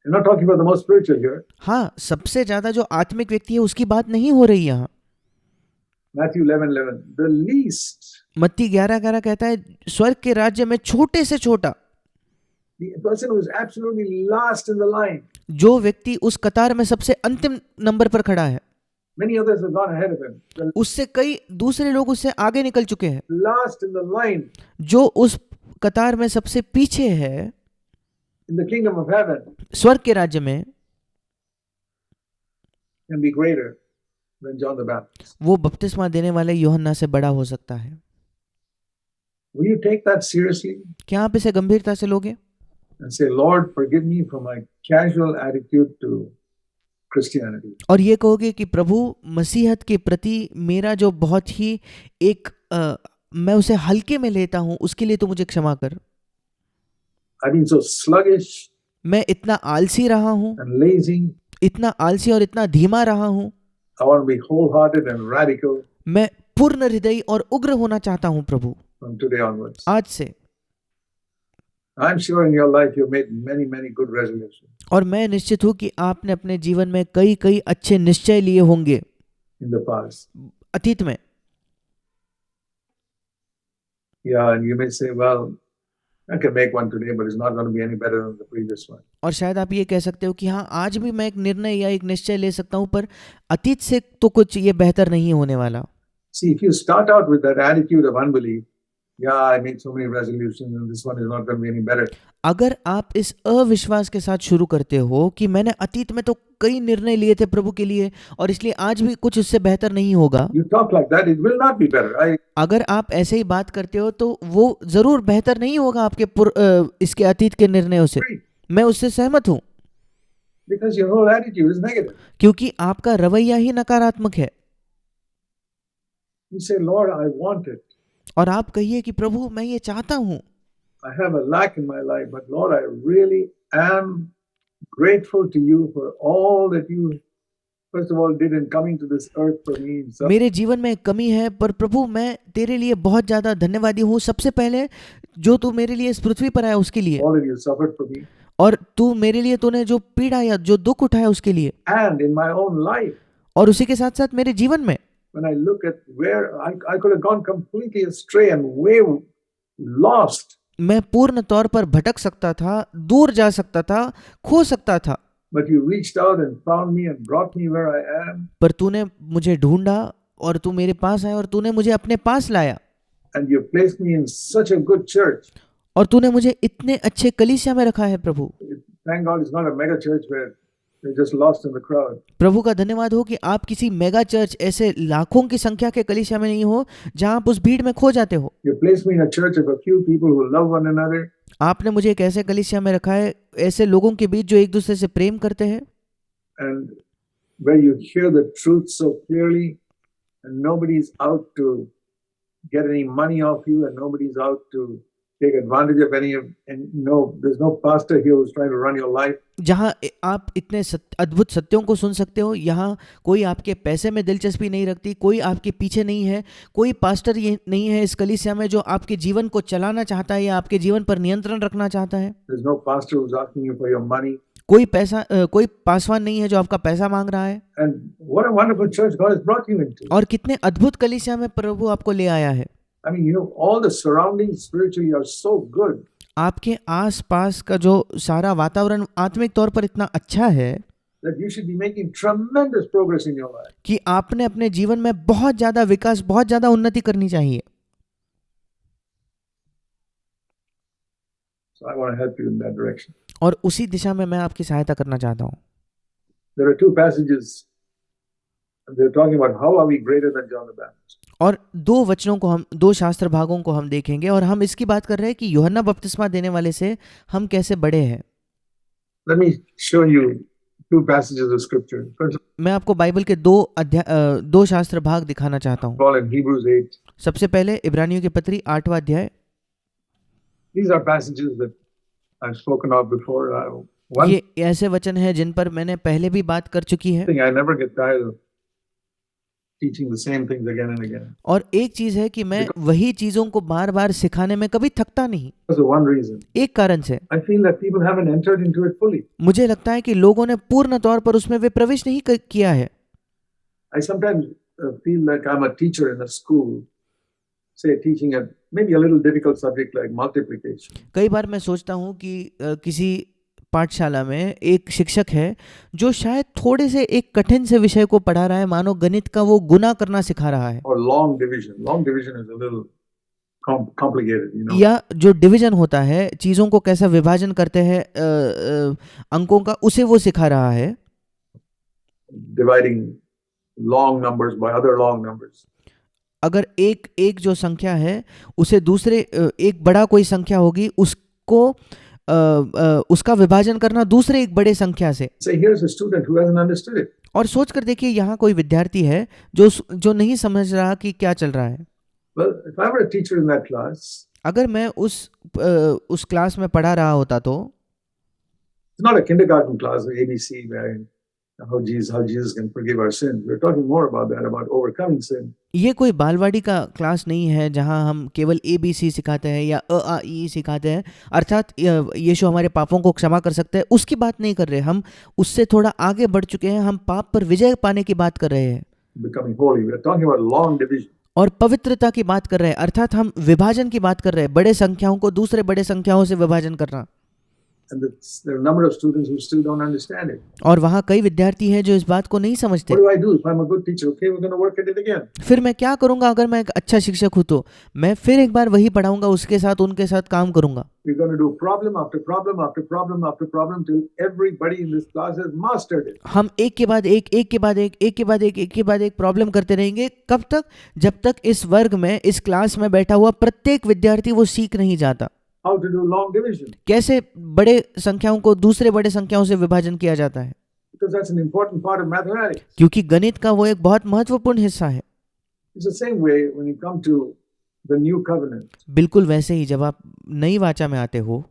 I'm not talking about the most spiritual here. हाँ, सबसे ज्यादा जो आत्मिक व्यक्ति है उसकी बात नहीं हो रही यहाँ। Matthew 11:11. The least, मत्ती 11:11 कहता है स्वर्ग के राज्य में छोटे से छोटा, the person who is absolutely last in the line. जो व्यक्ति उस कतार में सबसे अंतिम नंबर पर खड़ा है, Many others have gone ahead of him. The उससे कई दूसरे लोग उससे आगे निकल चुके हैं। last in the line जो उस कतार में सबसे पीछे है in the kingdom of heaven स्वर्ग के राज्य में, can be greater than John the Baptist. वो बपतिस्मा देने वाले यूहन्ना से बड़ा हो सकता है। Will you take that seriously क्या आप इसे गंभीरता से लोगे and say, Lord, forgive me for my casual attitude to Christianity? और ये कहोगे कि प्रभु मसीहत के प्रति मेरा जो बहुत ही एक मैं उसे हल्के में लेता हूं, उसके लिए तो मुझे क्षमा कर। I've been so sluggish मैं इतना आलसी रहा हूं, and lazy. इतना आलसी और इतना धीमा रहा हूं। I want to be wholehearted and radical मैं पूर्ण हृदय और उग्र होना चाहता हूं प्रभु from today onwards. आज से। I'm sure in your life you've made many good resolutions और मैं निश्चित हूं कि आपने अपने जीवन में कई अच्छे निश्चय लिए होंगे in the past. अतीत में। Yeah, and you may say, well, I can make one today, but it's not going to be any better than the previous one. और शायद आप ये कह सकते हो कि हाँ, आज भी मैं एक निर्णय या एक निश्चय ले सकता हूं, पर अतीत से तो कुछ ये बेहतर नहीं होने वाला। See, if you start out with that attitude of unbelief, yeah, I made so many resolutions and this one is not going to be any better. अगर आप इस अविश्वास के साथ शुरू करते हो कि मैंने अतीत में तो कई निर्णय लिए थे प्रभु के लिए और इसलिए आज भी कुछ उससे बेहतर नहीं होगा, You talk like that, it will not be better. अगर आप ऐसे ही बात करते हो तो वो जरूर बेहतर नहीं होगा आपके इसके अतीत के निर्णयों से। Agree. मैं उससे सहमत हूँ, Because your whole attitude is negative. क्योंकि आपका रवैया ही नकारात्मक है। You say, Lord, I want it. और आप कहिए कि प्रभु मैं ये चाहता हूँ, I have a lack in my life, but Lord, I really am grateful to you for all that you, first of all, did in coming to this earth for me. So, मेरे जीवन में एक कमी है, पर प्रभु मैं तेरे लिए बहुत ज्यादा धन्यवादी हूँ। सबसे पहले जो तू मेरे लिए इस पृथ्वी पर आया उसके लिए, all that you suffered for me, और तू मेरे लिए तूने जो पीड़ा या जो दुख उठाया उसके लिए, and in my own life. और उसी के साथ साथ मेरे जीवन में When I look at where I could have gone completely astray and way lost, मैं पूर्ण तौर पर भटक सकता था, दूर जा सकता था, खो सकता था, but you reached out and found me and brought me where I am, पर तूने मुझे ढूंढा और तू मेरे पास आया और तूने मुझे अपने पास लाया, and you placed me in such a good church. और तूने मुझे इतने अच्छे कलीसिया में रखा है प्रभु। Thank God it's not a mega church where you're just lost in the crowd. प्रभु का धन्यवाद हो कि आप किसी मेगा चर्च ऐसे लाखों की संख्या के कलीसिया में नहीं हो जहां आप उस भीड़ में खो जाते हो। You placed me in a church of a few people who love one another, आपने मुझे एक ऐसे कलीसिया में रखा है, ऐसे लोगों के बीच जो एक दूसरे से प्रेम करते हैं, and where you hear the truth so clearly, and nobody's out to get any money off you, and nobody's out to take advantage of any of, and no, there's no pastor here who's trying to run your life. जहां आप इतने अद्भुत सत्यों को सुन सकते हो, यहाँ कोई आपके पैसे में दिलचस्पी नहीं रखती, कोई आपके पीछे नहीं है, कोई पास्टर ये नहीं है इस कलीसिया में जो आपके जीवन को चलाना चाहता है या आपके जीवन पर नियंत्रण रखना चाहता है। There's no pastor who's asking you for your money. कोई पासवान नहीं है जो आपका पैसा मांग रहा है। And what a wonderful church God has brought you into. और कितने अद्भुत कलीसिया में प्रभु आपको ले आया है। I mean, all the surroundings spiritually are so good. आपके आसपास का जो सारा वातावरण आत्मिक तौर पर इतना अच्छा है that you should be making tremendous progress in your life. कि आपने अपने जीवन में बहुत ज्यादा विकास, बहुत ज्यादा उन्नति करनी चाहिए। So I want to help you in that direction. और उसी दिशा में मैं आपकी सहायता करना चाहता हूँ। There are two passages. They're talking about how are we greater than John the Baptist. और दो शास्त्र भागों को हम देखेंगे और हम इसकी बात कर रहे हैं कि यूहन्ना बपतिस्मा देने वाले से हम कैसे बड़े हैं। Let me show you two passages of scripture. First मैं आपको बाइबल के दो शास्त्र भाग दिखाना चाहता हूँ। of all, in Hebrews 8. सबसे पहले इब्रानियों की पत्री 8वां अध्याय। These are passages that I've spoken of before. One ये ऐसे वचन हैं जिन पर मैंने पहले भी बात कर चुकी है। thing I never get tired of teaching the same things again and again. और एक चीज है कि मैं वही चीजों को बार बार सिखाने में कभी थकता नहीं। That's the one reason. एक कारण से I feel that people haven't entered into it fully. मुझे लगता है कि लोगों ने पूर्ण तौर पर उसमें वे प्रवेश नहीं किया है। I sometimes feel like I'm a teacher in a school, say teaching a maybe a little difficult subject like multiplication. कई बार मैं सोचता हूँ कि किसी पाठशाला में एक शिक्षक है जो शायद थोड़े से एक कठिन से विषय को पढ़ा रहा है, मानो गणित का वो गुना करना सिखा रहा है। Or long division. Long division is a little complicated, you know. या जो डिवीजन होता है, चीजों को कैसा विभाजन करते हैं अंकों का, उसे वो सिखा रहा है। Dividing long numbers by other long numbers. अगर एक एक जो संख्या है उसे दूसरे एक बड़ा कोई संख्या होगी उसको उसका विभाजन करना दूसरे एक बड़े संख्या से। Say here's a student who hasn't understood it. और सोच कर देखिए यहाँ कोई विद्यार्थी है जो नहीं समझ रहा कि क्या चल रहा है। Well, if I were a teacher in that class, अगर मैं उस क्लास में पढ़ा रहा होता तो it's not a kindergarten class or ABC where how Jesus can forgive our sins. We're talking more about that, about overcoming sin. ये कोई बालवाड़ी का क्लास नहीं है जहां हम केवल ABC सिखाते हैं या ई सिखाते हैं, अर्थात यीशु हमारे पापों को क्षमा कर सकते हैं, उसकी बात नहीं कर रहे। हम उससे थोड़ा आगे बढ़ चुके हैं, हम पाप पर विजय पाने की बात कर रहे हैं। Becoming holy. We're talking about long division. और पवित्रता की बात कर रहे हैं, अर्थात हम विभाजन की बात कर रहे हैं, बड़े संख्याओं को दूसरे बड़े संख्याओं से विभाजन करना। And there are a number of students who still don't understand it. और वहाँ कई विद्यार्थी हैं जो इस बात को नहीं समझते। What do I do if I'm a good teacher? Okay, we're going to work at it again. फिर मैं क्या करूँगा? अगर मैं एक अच्छा शिक्षक हूँ तो मैं फिर एक बार वही पढ़ाऊंगा, उसके साथ उनके साथ काम करूँगा। We're going to do problem after problem after problem after problem till everybody in this class has mastered it. हम एक के बाद एक प्रॉब्लम करते रहेंगे। कब तक? जब तक इस वर्ग में, इस क्लास में बैठा हुआ प्रत्येक विद्यार्थी वो सीख नहीं जाता How to do long division. कैसे बड़े संख्याओं को दूसरे बड़े संख्याओं से विभाजन किया जाता है। Because that's an important part of mathematics. क्योंकि गणित का वो एक बहुत महत्वपूर्ण हिस्सा है। It's the same way when you come to the new covenant. बिल्कुल वैसे ही जब आप नई वाचा में आते हो,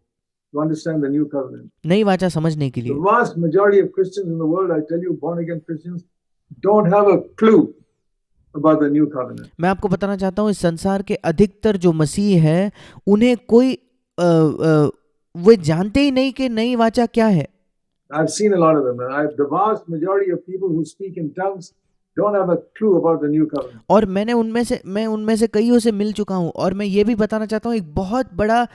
To understand the new covenant. नई वाचा समझने के The लिए, vast majority of Christians in the world, I tell you, born again Christians, don't have a clue about the new covenant. मैं आपको बताना चाहता हूँ, इस संसार के अधिकतर जो मसीह है उन्हें कोई वे जानते ही नहीं कि नई वाचा क्या है। I've seen a lot of them, and the vast majority of people who speak in tongues don't have a clue about the new covenant. और मैं उनमें से कईयों से मिल चुका हूँ, और मैं ये भी बताना चाहता हूँ, एक बहुत बड़ा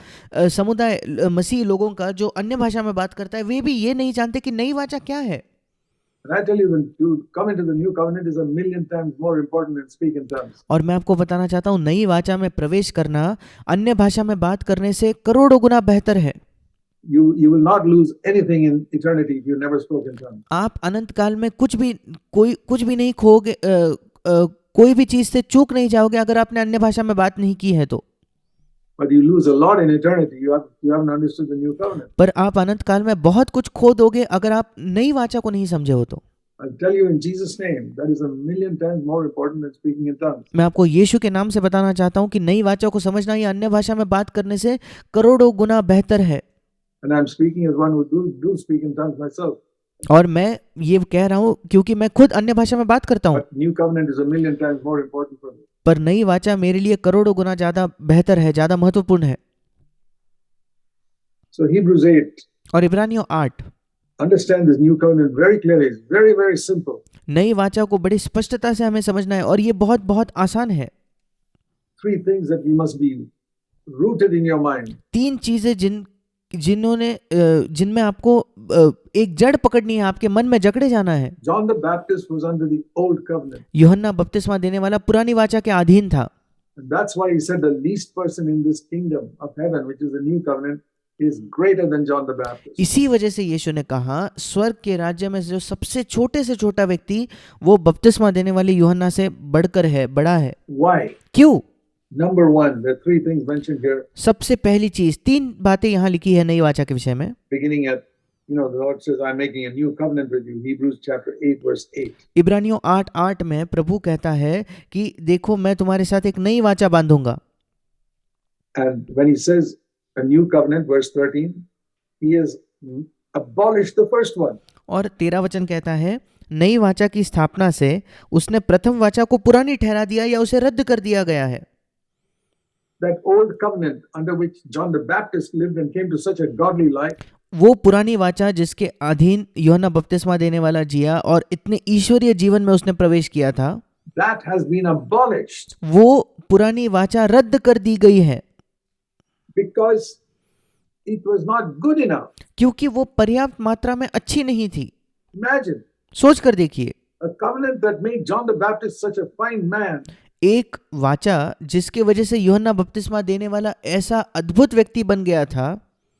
समुदाय मसीही लोगों का जो अन्य भाषा में बात करता है, वे भी ये नहीं जानते कि नई वाचा क्या है। And I tell you, when you come into the new covenant is 1,000,000 times more important than speak in tongues. और मैं आपको बताना चाहता हूँ, नई वाचा में प्रवेश करना अन्य भाषा में बात करने से करोड़ों गुना बेहतर है। You will not lose anything in eternity if you never spoke in tongues. आप अनंत काल में कुछ भी नहीं खोगे, कोई भी चीज से चूक नहीं जाओगे अगर आपने अन्य भाषा में बात नहीं की है तो। But you lose a lot in eternity. You haven't understood the new covenant. पर आप अनंत काल में बहुत कुछ खो दोगे अगर आप नई वाचा को नहीं समझे हो तो। I'll tell you in Jesus' name, that is 1,000,000 times more important than speaking in tongues. मैं आपको यीशु के नाम से बताना चाहता हूँ कि नई वाचा को समझना या अन्य भाषा में बात करने से करोड़ों गुना बेहतर है। And I'm speaking as one who do speak in tongues myself. और मैं ये कह रहा हूँ क्योंकि मैं खुद अन्य भाषा में बात करता हूँ। But new covenant is 1,000,000 times more important for me. पर नई वाचा मेरे लिए करोड़ों गुना ज्यादा बेहतर है, ज्यादा महत्वपूर्ण है। So Hebrews 8. और इब्रानियों 8 Understand this new covenant very clearly. It's very, very simple. नई वाचा को बड़ी स्पष्टता से हमें समझना है, और ये बहुत बहुत आसान है। 3 things that you must be rooted in your mind. 3 चीजें जिनमें आपको एक जड़ पकड़नी है, आपके मन में जकड़े जाना है। John the Baptist was under the old covenant. यूहन्ना बपतिस्मा देने वाला पुरानी वाचा के अधीन था। And that's why he said the least person in this kingdom of heaven, which is the new covenant, is greater than John the Baptist. इसी वजह से यीशु ने कहा, स्वर्ग के राज्य में जो सबसे छोटे से छोटा व्यक्ति वो बपतिस्मा देने वाले यूहन्ना से बढ़कर है, बड़ा है। Why? क्यों? Number 1, there are 3 things mentioned here. सबसे पहली चीज, 3 बातें यहाँ लिखी है नई वाचा के विषय में। Beginning at, the Lord says, I'm making a new covenant with you. Hebrews chapter 8, verse 8. इब्रानियों 8:8 में प्रभु कहता है कि देखो मैं तुम्हारे साथ एक नई वाचा बांधूंगा। And when he says a new covenant, verse 13, he has abolished the first one. और 13 वचन कहता है, नई वाचा की स्थापना से उसने प्रथम वाचा को पुरानी ठहरा दिया या उसे रद्द कर दिया गया है। That old covenant under which John the Baptist lived and came to such a godly life, वो पुरानी वाचा जिसके अधीन यूहन्ना बपतिस्मा देने वाला जिया और इतने ईश्वरीय जीवन में उसने प्रवेश किया था, that has been abolished वो पुरानी वाचा रद्द कर दी गई है because it was not good enough. क्योंकि वो पर्याप्त मात्रा में अच्छी नहीं थी। Imagine सोच कर देखिए, a covenant that made John the Baptist such a fine man एक वाचा जिसके वजह से यूहन्ना बपतिस्मा देने वाला ऐसा अद्भुत व्यक्ति बन गया था,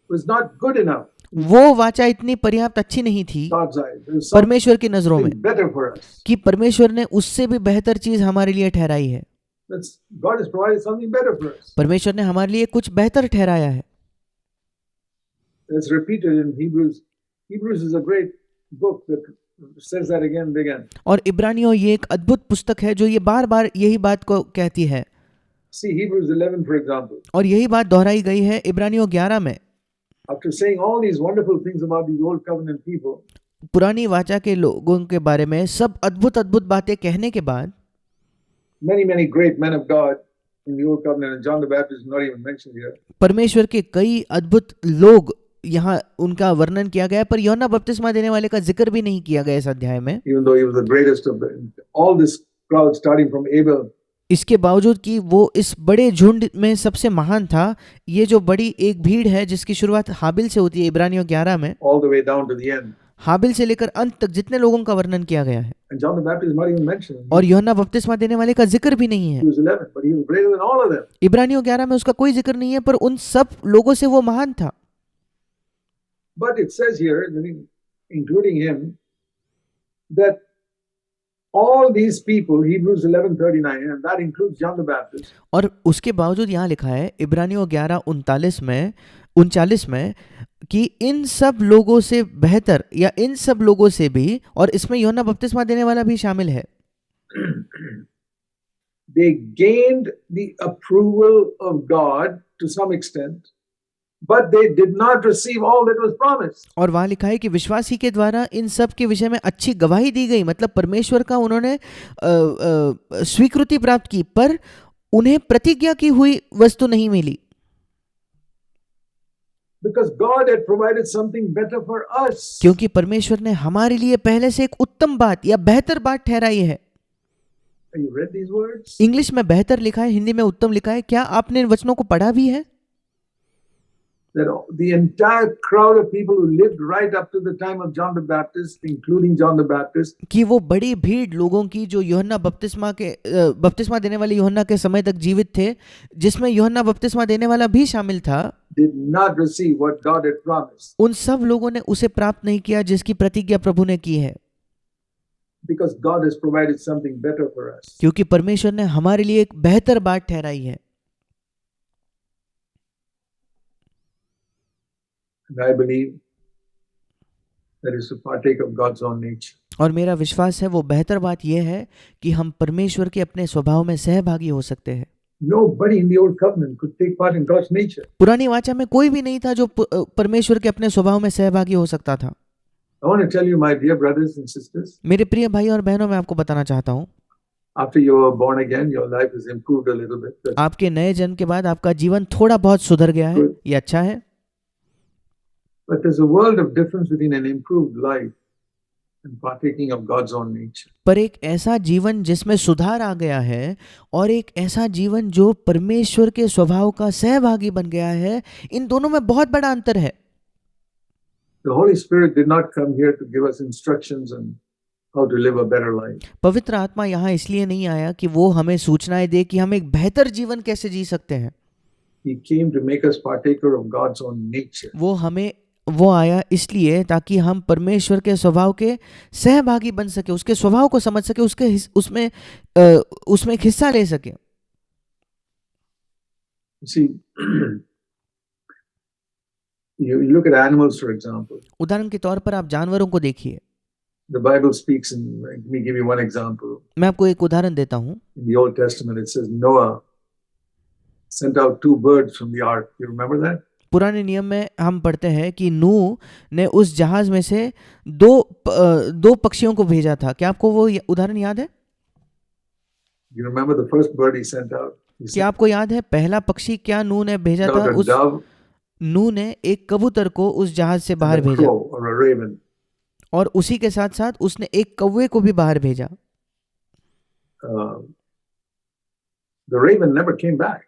was not good enough वो वाचा इतनी पर्याप्त अच्छी नहीं थी in God's eyes. There was परमेश्वर की नजरों में something better for us. कि परमेश्वर ने उससे भी बेहतर चीज हमारे लिए ठहराई है। God has provided something better for us. परमेश्वर ने हमारे लिए कुछ बेहतर ठहराया है। That's repeated in Hebrews. Hebrews is a great book that says that again and again. और इब्रानियों ये एक अद्भुत पुस्तक है जो ये बार बार यही बात को कहती है। See Hebrews 11 for example. और यही बात दोहराई गई है इब्रानियों 11 में। After saying all these wonderful things about these old covenant people, पुरानी वाचा के लोगों के बारे में सब अद्भुत अद्भुत बातें कहने के बाद many great men of God in the old covenant, and John the Baptist is not even mentioned here. परमेश्वर के कई अद्भुत लोग यहाँ उनका वर्णन किया गया है, पर यूहन्ना बपतिस्मा देने वाले का जिक्र भी नहीं किया गया इस अध्याय में। Even though he was the greatest of all this crowd, starting from Abel. इसके बावजूद कि वो इस बड़े झुंड में सबसे महान था, ये जो बड़ी एक भीड़ है जिसकी शुरुआत हाबिल से होती है इब्रानियों 11 में, all the way down to the end. हाबिल से लेकर अंत तक जितने लोगों का वर्णन किया गया है, And John the Baptist is not even mentioned. और यूहन्ना बपतिस्मा देने वाले का जिक्र भी नहीं है। He was 11, but he was greater than all of them. इब्रानियों 11 में उसका कोई जिक्र नहीं है, पर उन सब लोगों से वो महान था। But it says here, including him, that all these people, Hebrews 11:39, and that includes John the Baptist. और उसके बावजूद यहाँ लिखा है इब्रानियों 11:39 में कि इन सब लोगों से बेहतर या इन सब लोगों से भी, और इसमें यूहन्ना बपतिस्मा देने वाला भी शामिल है, They gained the approval of God to some extent, but they did not receive all that was promised. और वहाँ लिखा है कि विश्वासी के द्वारा इन सब के विषय में अच्छी गवाही दी गई, मतलब परमेश्वर का उन्होंने स्वीकृति प्राप्त की, पर उन्हें प्रतिज्ञा की हुई वस्तु नहीं मिली, Because God had provided something better for us. क्योंकि परमेश्वर ने हमारे लिए पहले से एक उत्तम बात या बेहतर बात ठहराई है। Have you read these words? English में बेहतर लिखा है, हिंदी में उत्तम लिखा है। क्या आपने इन वचनों को पढ़ा भी है? That the entire crowd of people who lived right up to the time of John the Baptist, including John the Baptist, कि वो बड़ी भीड़ लोगों की जो यूहन्ना बपतिस्मा देने वाले यूहन्ना के समय तक जीवित थे, जिसमें यूहन्ना बपतिस्मा देने वाला भी शामिल था, did not receive what God had promised. उन सब लोगों ने उसे प्राप्त नहीं किया जिसकी प्रतिज्ञा प्रभु ने की है, Because God has provided something better for us. क्योंकि परमेश्वर ने हमारे लिए एक बेहतर बात ठहराई है। And I believe that is to partake of God's own nature. और मेरा विश्वास है वो बेहतर बात यह है कि हम परमेश्वर के अपने स्वभाव में सहभागी हो सकते हैं। Nobody in the old covenant could take part in God's nature. पुरानी वाचा में कोई भी नहीं था जो परमेश्वर के अपने स्वभाव में सहभागी हो सकता था। I want to tell you, my dear brothers and sisters, मेरे प्रिय भाई और बहनों, मैं आपको बताना चाहता हूँ, after you were born again, your life has improved a little bit. आपके नए जन्म के बाद आपका जीवन थोड़ा बहुत सुधर गया है, ये अच्छा है। But there's a world of difference between an improved life and partaking of God's own nature. पर एक ऐसा जीवन जिसमें सुधार आ गया है और एक ऐसा जीवन जो परमेश्वर के स्वभाव का सहभागी बन गया है, इन दोनों में बहुत बड़ा अंतर है। The Holy Spirit did not come here to give us instructions on how to live a better life. पवित्र आत्मा यहाँ इसलिए नहीं आया कि वो हमें सूचनाएं दे कि हम एक बेहतर जीवन कैसे जी सकते हैं। He came to make us partaker of God's own nature. वो आया इसलिए ताकि हम परमेश्वर के स्वभाव के सहभागी बन सके, उसके स्वभाव को समझ सके, उसमें एक हिस्सा ले सके। See, you look at animals, for example. उदाहरण के तौर पर आप जानवरों को देखिए। The Bible speaks, and let me give you one example. मैं आपको एक उदाहरण देता हूँ। In the Old Testament, it says Noah sent out 2 birds from the ark. You remember that? पुराने नियम में हम पढ़ते हैं कि नूह ने उस जहाज में से दो पक्षियों को भेजा था। क्या आपको वो उदाहरण याद है? You remember the first bird he sent out? He क्या sent आपको याद है पहला पक्षी क्या नूह ने भेजा था? out a उस dove नूह ने एक कबूतर को उस जहाज से and बाहर a भेजा, crow or a raven. और उसी के साथ साथ उसने एक कौवे को भी बाहर भेजा। Uh, the raven never came back.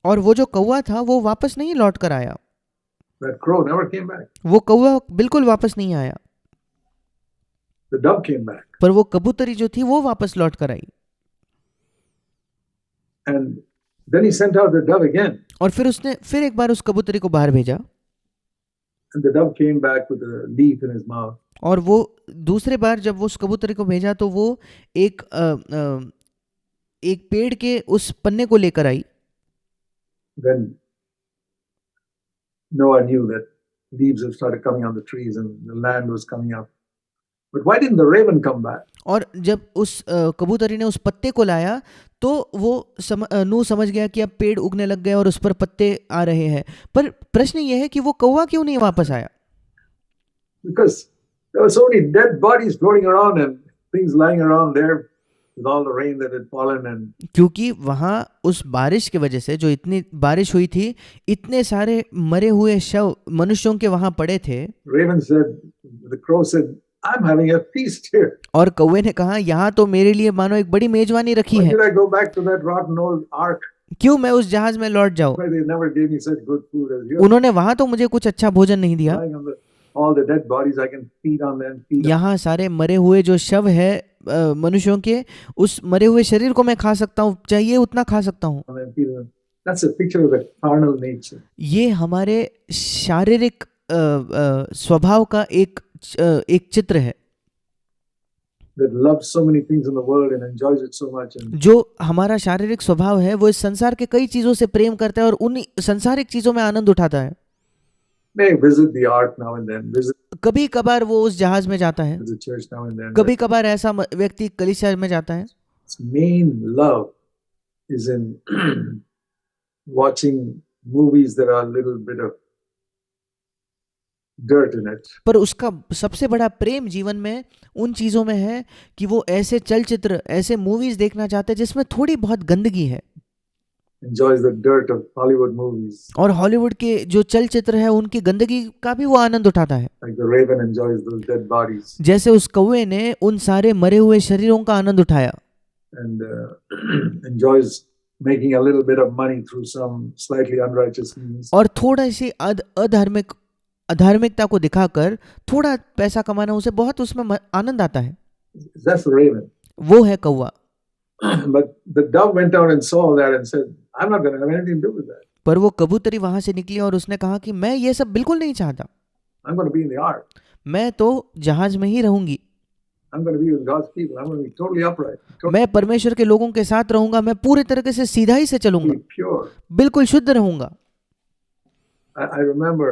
और वो जो कौवा था वो वापस नहीं लौट कर आया, That crow never came back. वो कौवा बिल्कुल वापस नहीं आया, The dove came back. पर वो कबूतरी जो थी वो वापस लौट कर आई। And then he sent out the dove again. और फिर उसने फिर एक बार उस कबूतरी को बाहर भेजा, And the dove came back with a leaf in his mouth. और वो दूसरे बार जब वो उस कबूतरी को भेजा तो वो एक पेड़ के उस पन्ने को लेकर आई। Then Noah knew that leaves had started coming on the trees and the land was coming up. But why didn't the raven come back? और जब उस कबूतरी ने उस पत्ते को लाया तो वो नूह समझ गया कि अब पेड़ उगने लग गए और उस पर पत्ते आ रहे हैं, पर प्रश्न ये है कि वो कौवा क्यों नहीं वापस आया? Because there were so many dead bodies floating around and things lying around there with all the rain that had fallen. And क्योंकि वहाँ उस बारिश की वजह से, जो इतनी बारिश हुई थी, इतने सारे मरे हुए शव मनुष्यों के वहाँ पड़े थे। Raven said, the crow said, I'm having a feast here. और कौवे ने कहा यहाँ तो मेरे लिए मानो एक बड़ी मेजबानी रखी Why है, should I go back to that rotten old ark क्यों मैं उस जहाज में लौट जाऊं? where they never gave me such good food as here? उन्होंने वहां तो मुझे कुछ अच्छा भोजन नहीं दिया, Lying on all the dead bodies, I can feed on them. Feed on यहाँ सारे मरे हुए जो शव है मनुष्यों के, उस मरे हुए शरीर को मैं खा सकता हूँ, चाहिए उतना खा सकता हूँ। them, feed on them. That's a picture of the carnal nature. ये हमारे शारीरिक स्वभाव का एक चित्र है, That loves so many things in the world and enjoys it so much. And जो हमारा शारीरिक स्वभाव है वो इस संसार के कई चीजों से प्रेम करता है और उन संसारिक चीजों में आनंद उठाता है। may visit the ark now and then, visit कभी कभार वो उस जहाज में जाता है, the church now and then. कभी कभार ऐसा व्यक्ति कलीसिया में जाता है। Its main love is in watching movies that are a little bit of dirt in it. पर उसका सबसे बड़ा प्रेम जीवन में उन चीजों में है कि वो ऐसे चलचित्र, ऐसे मूवीज देखना चाहते हैं जिसमें थोड़ी बहुत गंदगी है। Enjoys the dirt of Hollywood movies, और हॉलीवुड के जो चलचित्र है उनकी गंदगी का भी वो आनंद उठाता है, like the raven enjoys those dead bodies, जैसे उस कौवे ने उन सारे मरे हुए शरीरों का आनंद उठाया, and enjoys making a little bit of money through some slightly unrighteous means. और थोड़ा सी अधार्मिकता को दिखाकर थोड़ा पैसा कमाना, उसे बहुत उसमें आनंद आता है। That's the raven. वो है कौवा। But the dove went out and saw that and said, I'm not going to have anything to do with that. पर वो कबूतरी वहां से निकली और उसने कहा कि मैं ये सब बिल्कुल नहीं चाहता, I'm going to be in the ark. मैं तो जहाज में ही रहूंगी, I'm going to be with God's people. I'm going to be totally upright, मैं परमेश्वर के लोगों के साथ रहूंगा, मैं पूरे तरीके से सीधा ही से चलूंगा, totally pure. बिल्कुल शुद्ध रहूंगा। I remember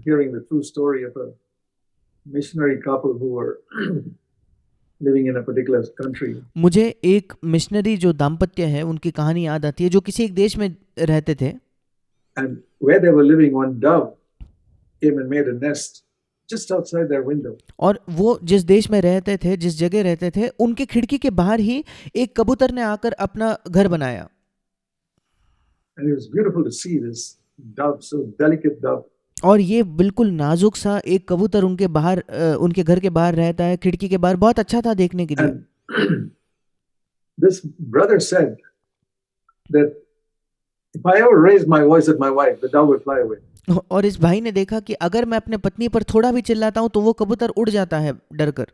hearing the true story of a missionary couple who were living in a particular country. मुझे एक मिशनरी जो दाम्पत्य है उनकी कहानी याद आती है जो किसी एक देश में रहते थे, And where they were living, one dove came and made a nest just outside their window. और वो जिस देश में रहते थे, जिस जगह रहते थे, उनके खिड़की के बाहर ही एक कबूतर ने आकर अपना घर बनाया। And it was beautiful to see this dove, so delicate dove. और ये बिल्कुल नाजुक सा एक कबूतर उनके बाहर, उनके घर के बाहर रहता है, खिड़की के बाहर, बहुत अच्छा था देखने के लिए। And this brother said that if I ever raised my voice at my wife, the dove would fly away. और इस भाई ने देखा कि अगर मैं अपने पत्नी पर थोड़ा भी चिल्लाता हूं तो वो कबूतर उड़ जाता है डरकर।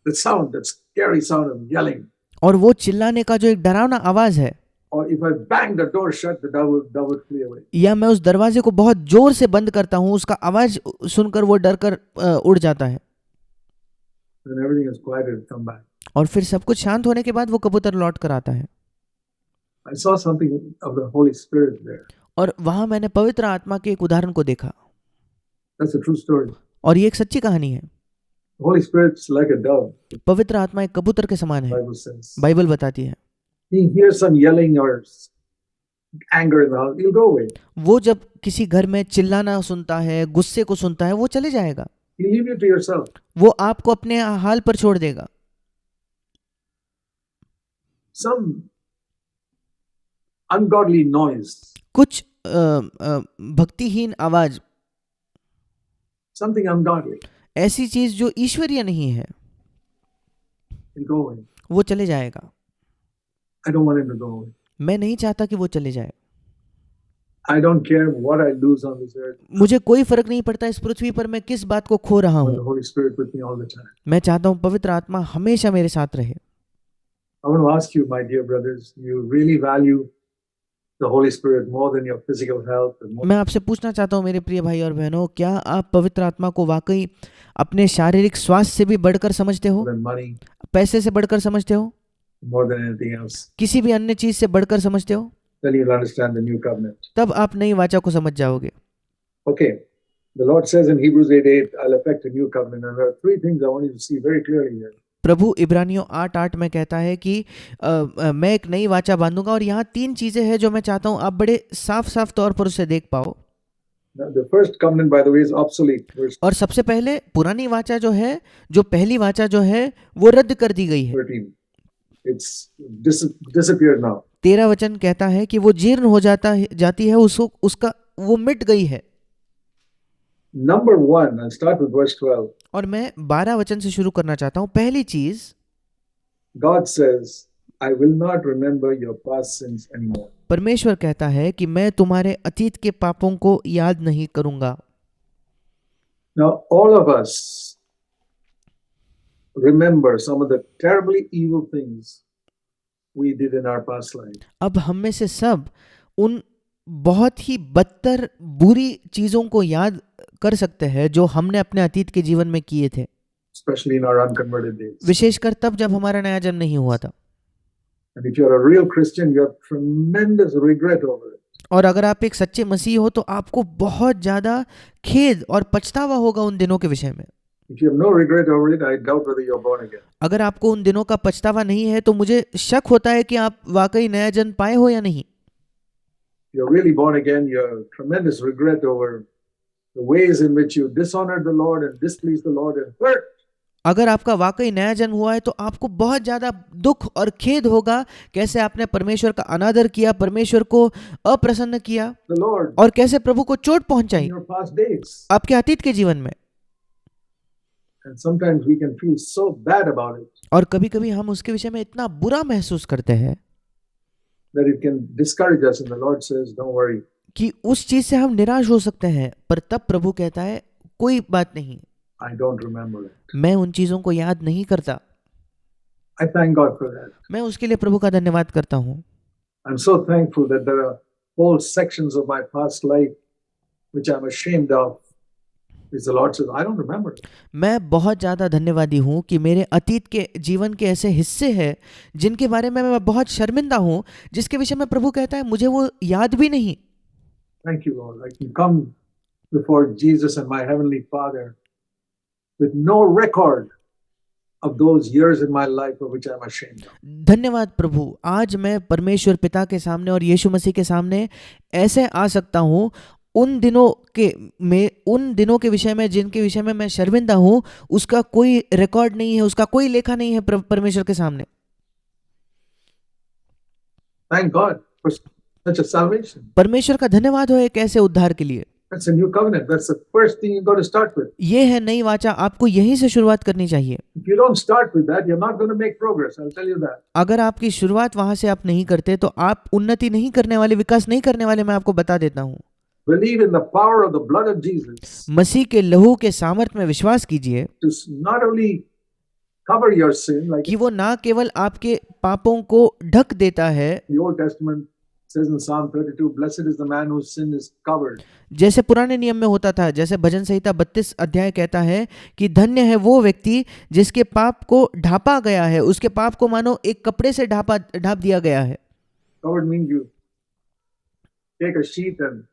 The sound, that scary sound of yelling. और वो चिल्लाने का जो एक डरावना आवाज है, Or if I bang the door shut, the dove would flee away. या मैं उस दरवाजे को बहुत जोर से बंद करता हूं, उसका आवाज सुनकर वो डरकर उड़ जाता है। Then everything is quiet and come back. और फिर सब कुछ शांत होने के बाद वो कबूतर लौट कर आता है। I saw something of the Holy Spirit there. और वहां मैंने पवित्र आत्मा के एक उदाहरण को देखा, That's a true story. और ये एक सच्ची कहानी है। The Holy Spirit's like a dove, पवित्र आत्मा एक कबूतर के समान the है, Bible says. बाइबल बताती है। He hears some yelling or anger in the house, he'll go away. वो जब किसी घर में चिल्लाना सुनता है, गुस्से को सुनता है, वो चले जाएगा, He'll leave you to yourself. वो आपको अपने हाल पर छोड़ देगा. Some ungodly noise, कुछ भक्तिहीन आवाज, something ungodly, ऐसी चीज जो ईश्वरीय नहीं है, he'll go away. वो चले जाएगा. I don't want him to go away. मैं नहीं चाहता कि वो चले जाए. I don't care what I lose on this earth. मुझे कोई फर्क नहीं पड़ता इस पृथ्वी पर मैं किस बात को खो रहा I want हूँ. the Holy Spirit with me all the time. मैं चाहता हूँ पवित्र आत्मा हमेशा मेरे साथ रहे. I want to ask you, my dear brothers, you really value the Holy Spirit more than your physical health and more मैं आपसे पूछना चाहता हूँ मेरे प्रिय भाई और बहनों, क्या आप पवित्र आत्मा को वाकई अपने शारीरिक स्वास्थ्य से भी बढ़कर समझते हो, than money, पैसे से बढ़कर समझते हो, more than anything else? किसी भी अन्य चीज से बढ़कर समझते हो? Then you'll understand the new covenant. तब आप नई वाचा को समझ जाओगे. Okay. The Lord says in Hebrews 8:8, I'll effect a new covenant. And there are three things I want you to see very clearly here. प्रभु इब्रानियों 8:8 में कहता है कि मैं एक नई वाचा बांधूंगा, और यहाँ तीन चीजें हैं जो मैं चाहता हूँ आप बड़े साफ साफ तौर पर उसे देख पाओ. Now, the first covenant, by the way, is obsolete. Verse और सबसे पहले पुरानी वाचा जो है, जो पहली वाचा जो है, वो रद्द कर दी गई है. 13. It's disappeared now. 13 वचन कहता है कि वो जीर्ण हो जाती है, उसका वो मिट गई है. Number one, I'll start with verse 12. और मैं 12 वचन से शुरू करना चाहता हूँ. पहली चीज, God says, I will not remember your past sins anymore. परमेश्वर कहता है कि मैं तुम्हारे अतीत के पापों को याद नहीं करूंगा. Now, all of us remember some of the terribly evil things we did in our past life. अब हम में से सब उन बहुत ही बदतर बुरी चीजों को याद कर सकते हैं जो हमने अपने अतीत के जीवन में किए थे, especially in our unconverted days. विशेषकर तब जब हमारा नया जन्म नहीं हुआ था. And if you're a real Christian, you have tremendous regret over it. और अगर आप एक सच्चे मसीही हो तो आपको बहुत ज्यादा खेद और पछतावा होगा उन दिनों के विषय में. If you have no regret over it, I doubt whether you're born again. अगर आपको उन दिनों का पछतावा नहीं है तो मुझे शक होता है कि आप वाकई नया जन्म पाए हो या नहीं. If you're really born again, you have tremendous regret over the ways in which you dishonored the Lord and displeased the Lord and hurt. अगर आपका वाकई नया जन्म हुआ है तो आपको बहुत ज्यादा दुख और खेद होगा कैसे आपने परमेश्वर का अनादर किया, परमेश्वर को अप्रसन्न किया, The Lord और कैसे प्रभु को चोट in पहुंचाई your past days. आपके अतीत के जीवन में. And sometimes we can feel so bad about it और कभी कभी हम उसके विषय में इतना बुरा महसूस करते हैं that it can discourage us. And the Lord says, don't worry. कि उस चीज से हम निराश हो सकते हैं, पर तब प्रभु कहता है कोई बात नहीं, I don't remember it. मैं उन चीजों को याद नहीं करता. I thank God for that. मैं उसके लिए प्रभु का धन्यवाद करता हूँ. I'm so thankful that there are whole sections of my past life which I'm ashamed of. Which the Lord says, I don't remember it. मैं बहुत ज़्यादा धन्यवादी हूँ कि मेरे अतीत के जीवन के ऐसे हिस्से हैं जिनके बारे में मैं बहुत शर्मिंदा हूँ, जिसके विषय में प्रभु कहता है मुझे वो याद भी नहीं. Thank you, Lord. I can come before Jesus and my Heavenly Father with no record of those years in my life of which I'm ashamed of. धन्यवाद प्रभु, आज मैं परमेश्वर पिता के सामने और यीशु मसीह के सामने ऐसे आ सकता हूँ उन दिनों के विषय में जिनके विषय में मैं शर्मिंदा हूँ, उसका कोई रिकॉर्ड नहीं है, उसका कोई लेखा नहीं है परमेश्वर के सामने. Thank God for such a salvation. परमेश्वर का धन्यवाद हो एक ऐसे उद्धार के लिए. That's a new covenant. That's the first thing you've got to start with. ये है नई वाचा, आपको यहीं से शुरुआत करनी चाहिए. If you don't start with that, you're not going to make progress. I'll tell you that. अगर आपकी शुरुआत वहां से आप नहीं करते तो आप उन्नति नहीं करने वाले, विकास नहीं करने वाले, मैं आपको बता देता हूँ. Believe in the power of the blood of Jesus मसीह के लहू के सामर्थ्य में विश्वास कीजिए to not only cover your sin, like कि वो ना केवल आपके पापों को ढक देता है, the Old Testament says in Psalm 32, blessed is the man whose sin is covered. जैसे पुराने नियम में होता था, जैसे भजन संहिता 32 अध्याय कहता है कि धन्य है वो व्यक्ति जिसके पाप को ढापा गया है, उसके पाप को मानो एक कपड़े से ढाप दिया गया है. Covered means you take a sheet and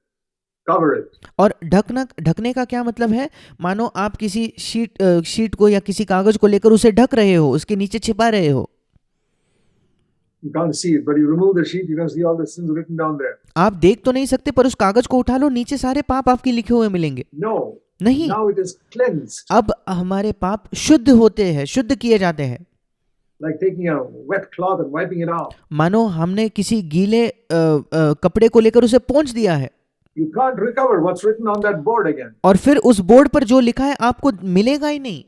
cover it. और ढकने का क्या मतलब है? मानो आप किसी शीट को या किसी कागज को लेकर उसे ढक रहे हो, उसके नीचे छिपा रहे हो. You can't see it, but you remove the sheet, you can see all the sins written down there. आप देख तो नहीं सकते, पर उस कागज को उठा लो, नीचे सारे पाप आपके लिखे हुए मिलेंगे। No, नहीं, now it is cleansed, अब हमारे पाप शुद्ध होते हैं, शुद्ध किए जाते हैं। like taking a wet cloth and wiping it off. मानो हमने किसी गीले कपड़े को लेकर उसे पोंछ दिया है, You can't recover what's written on that board again. और फिर उस बोर्ड पर जो लिखा है आपको मिलेगा ही नहीं।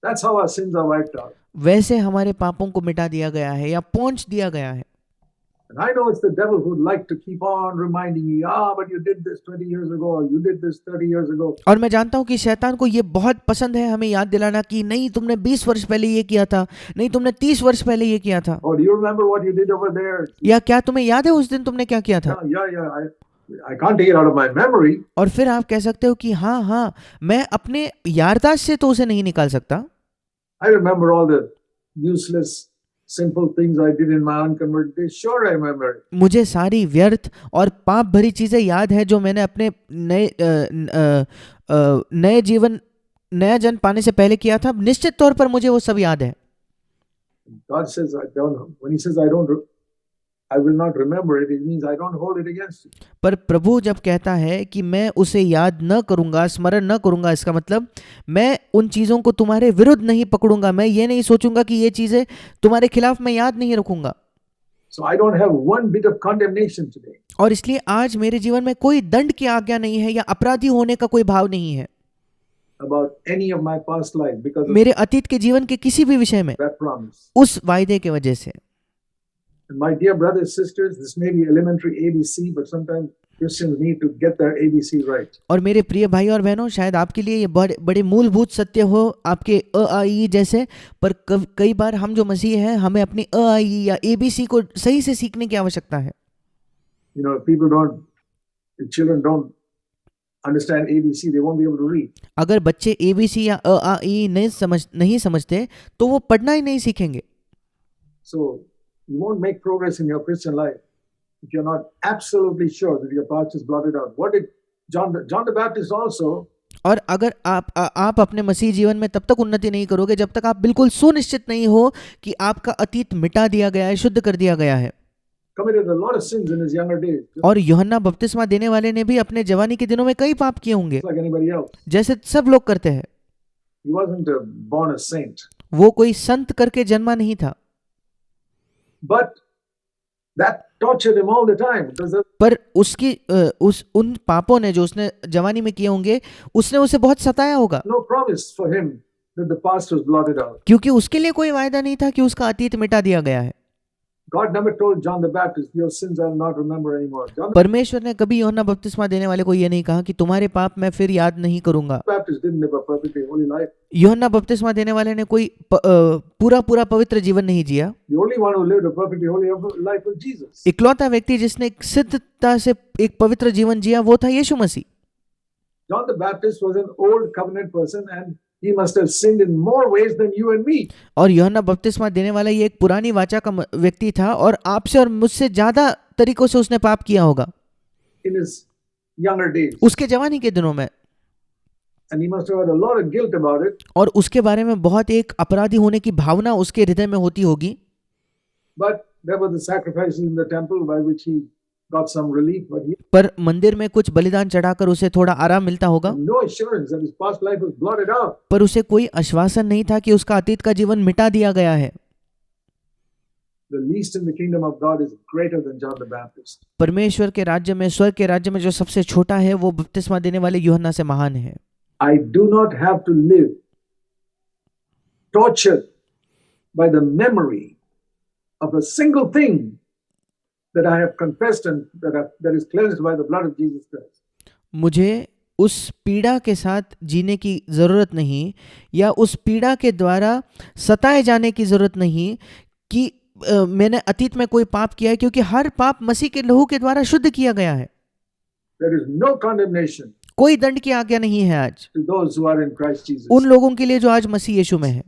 That's how our sins are wiped out. वैसे हमारे पापों को मिटा दिया गया है या पोंछ दिया गया है। And I know it's the devil who'd like to keep on reminding you, but you did this 20 years ago, or you did this 30 years ago. और मैं जानता हूँ कि शैतान को ये बहुत पसंद है हमें याद दिलाना कि नहीं तुमने 20 वर्ष पहले ये किया था, नहीं तुमने 30 वर्ष पहले ये किया था, Oh, do you remember what you did over there? या क्या तुम्हें याद है उस दिन तुमने क्या किया था। Yeah. I can't take it out of my memory. और फिर आप कह सकते हो कि हाँ, मैं अपने याददाश्त से तो उसे नहीं निकाल सकता। I remember all the useless, simple things I did in my unconverted days. Sure, I remember it. मुझे सारी व्यर्थ और पाप भरी चीजें याद है जो मैंने अपने नए जीवन, नया जन्म पाने से पहले किया था। निश्चित तौर पर मुझे वो सब याद है। God says, I don't. When He says, I will not remember it, it means I don't hold it against you. पर प्रभु जब कहता है कि मैं उसे याद न करूंगा, स्मरण न करूंगा, इसका मतलब मैं उन चीजों को तुम्हारे विरुद्ध नहीं पकड़ूंगा, मैं ये नहीं सोचूंगा कि ये चीजें तुम्हारे खिलाफ मैं याद नहीं रखूंगा। So I don't have one bit of condemnation today. और इसलिए आज मेरे जीवन में कोई दंड की आज्ञा नहीं है या अपराधी होने का कोई भाव नहीं है About any of my past life because of मेरे अतीत के जीवन के किसी भी विषय में, that promise. उस वायदे के वजह से। And my dear brothers, sisters, this may be elementary ABC, but sometimes Christians need to get their ABC right. और मेरे प्रिय भाई और बहनों, शायद आपके लिए ये बड़े बड़े मूलभूत सत्य हो आपके अ आ ई जैसे, पर कई बार हम जो मसीह हैं हमें अपनी अ आ ई या ABC को सही से सीखने की आवश्यकता है। You know, if children don't understand ABC, they won't be able to read. अगर बच्चे ABC या अ आ ई नहीं समझते तो वो पढ़ना ही नहीं सीखेंगे। So you won't make progress in your Christian life if you're not absolutely sure that your past is blotted out. What did John the Baptist also? और अगर आप अपने मसीह जीवन में तब तक उन्नति नहीं करोगे जब तक आप बिल्कुल सुनिश्चित नहीं हो कि आपका अतीत मिटा दिया गया है, शुद्ध कर दिया गया है। Committed a lot of sins in his younger days. और यूहन्ना बपतिस्मा देने वाले ने भी अपने जवानी के दिनों में कई पाप किए होंगे, Just like anybody else. जैसे सब लोग करते हैं। He wasn't born a saint. वो कोई संत करके जन्मा नहीं था, But that tortured him all the time because पर उन पापों ने जो उसने जवानी में किए होंगे उसने उसे बहुत सताया होगा, no promise for him that the past was blotted out. क्योंकि उसके लिए कोई वायदा नहीं था कि उसका अतीत मिटा दिया गया है। God never told John the Baptist, your sins I'll not remember anymore. John the परमेश्वर ने कभी यूहन्ना बपतिस्मा देने वाले को ये नहीं कहा कि तुम्हारे पाप मैं फिर याद नहीं करूंगा। Baptist didn't live a perfectly holy life. यूहन्ना बपतिस्मा देने वाले ने कोई पूरा पवित्र जीवन नहीं जिया। The only one who lived a perfectly holy life was Jesus. इकलौता व्यक्ति जिसने सिद्धता से एक पवित्र जीवन जिया वो था यीशु मसीह। John the Baptist was an old covenant person and he must have sinned in more ways than you and me. और यूहन्ना बपतिस्मा देने वाला ये एक पुरानी वाचा का व्यक्ति था और आपसे और मुझसे ज्यादा तरीकों से उसने पाप किया होगा In his younger days. उसके जवानी के दिनों में, And he must have had a lot of guilt about it. और उसके बारे में बहुत एक अपराधी होने की भावना उसके हृदय में होती होगी। But there were the sacrifices in the temple by which he got some relief. But he पर मंदिर में कुछ बलिदान चढ़ाकर उसे थोड़ा आराम मिलता होगा, had no assurance that his past life was blotted out. पर उसे कोई आश्वासन नहीं था कि उसका अतीत का जीवन मिटा दिया गया है। The least in the kingdom of God is greater than John the Baptist. परमेश्वर के राज्य में, स्वर्ग के राज्य में जो सबसे छोटा है वो बपतिस्मा देने वाले यूहन्ना से महान है। I do not have to live tortured by the memory of a single thing that I have confessed and that is cleansed by the blood of Jesus Christ. मुझे उस पीड़ा के साथ जीने की ज़रूरत नहीं या उस पीड़ा के द्वारा सताए जाने की ज़रूरत नहीं कि मैंने अतीत में कोई पाप किया है, क्योंकि हर पाप मसीह के लहू के द्वारा शुद्ध किया गया है। There is no condemnation कोई दंड की आज्ञा नहीं है आज to those who are in Christ Jesus. उन लोगों के लिए जो आज मसीह यीशु में है।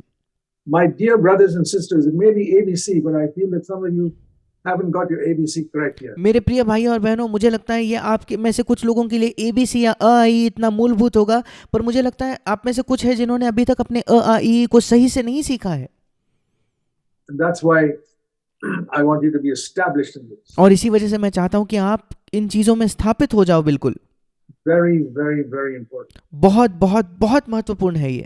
My dear brothers and sisters, it may be ABC, but I feel that some of you haven't got your ABC correct yet. मेरे प्रिय भाई और बहनों, मुझे लगता है ये आपके में से कुछ लोगों के लिए ABC या अ आ ई इतना मूलभूत होगा, पर मुझे लगता है आप में से कुछ है जिन्होंने अभी तक अपने अ आ ई को सही से नहीं सीखा है। And that's why I want you to be established in this. और इसी वजह से मैं चाहता हूं कि आप इन चीजों में स्थापित हो जाओ। बिल्कुल Very, very, very important. बहुत बहुत बहुत महत्वपूर्ण है ये।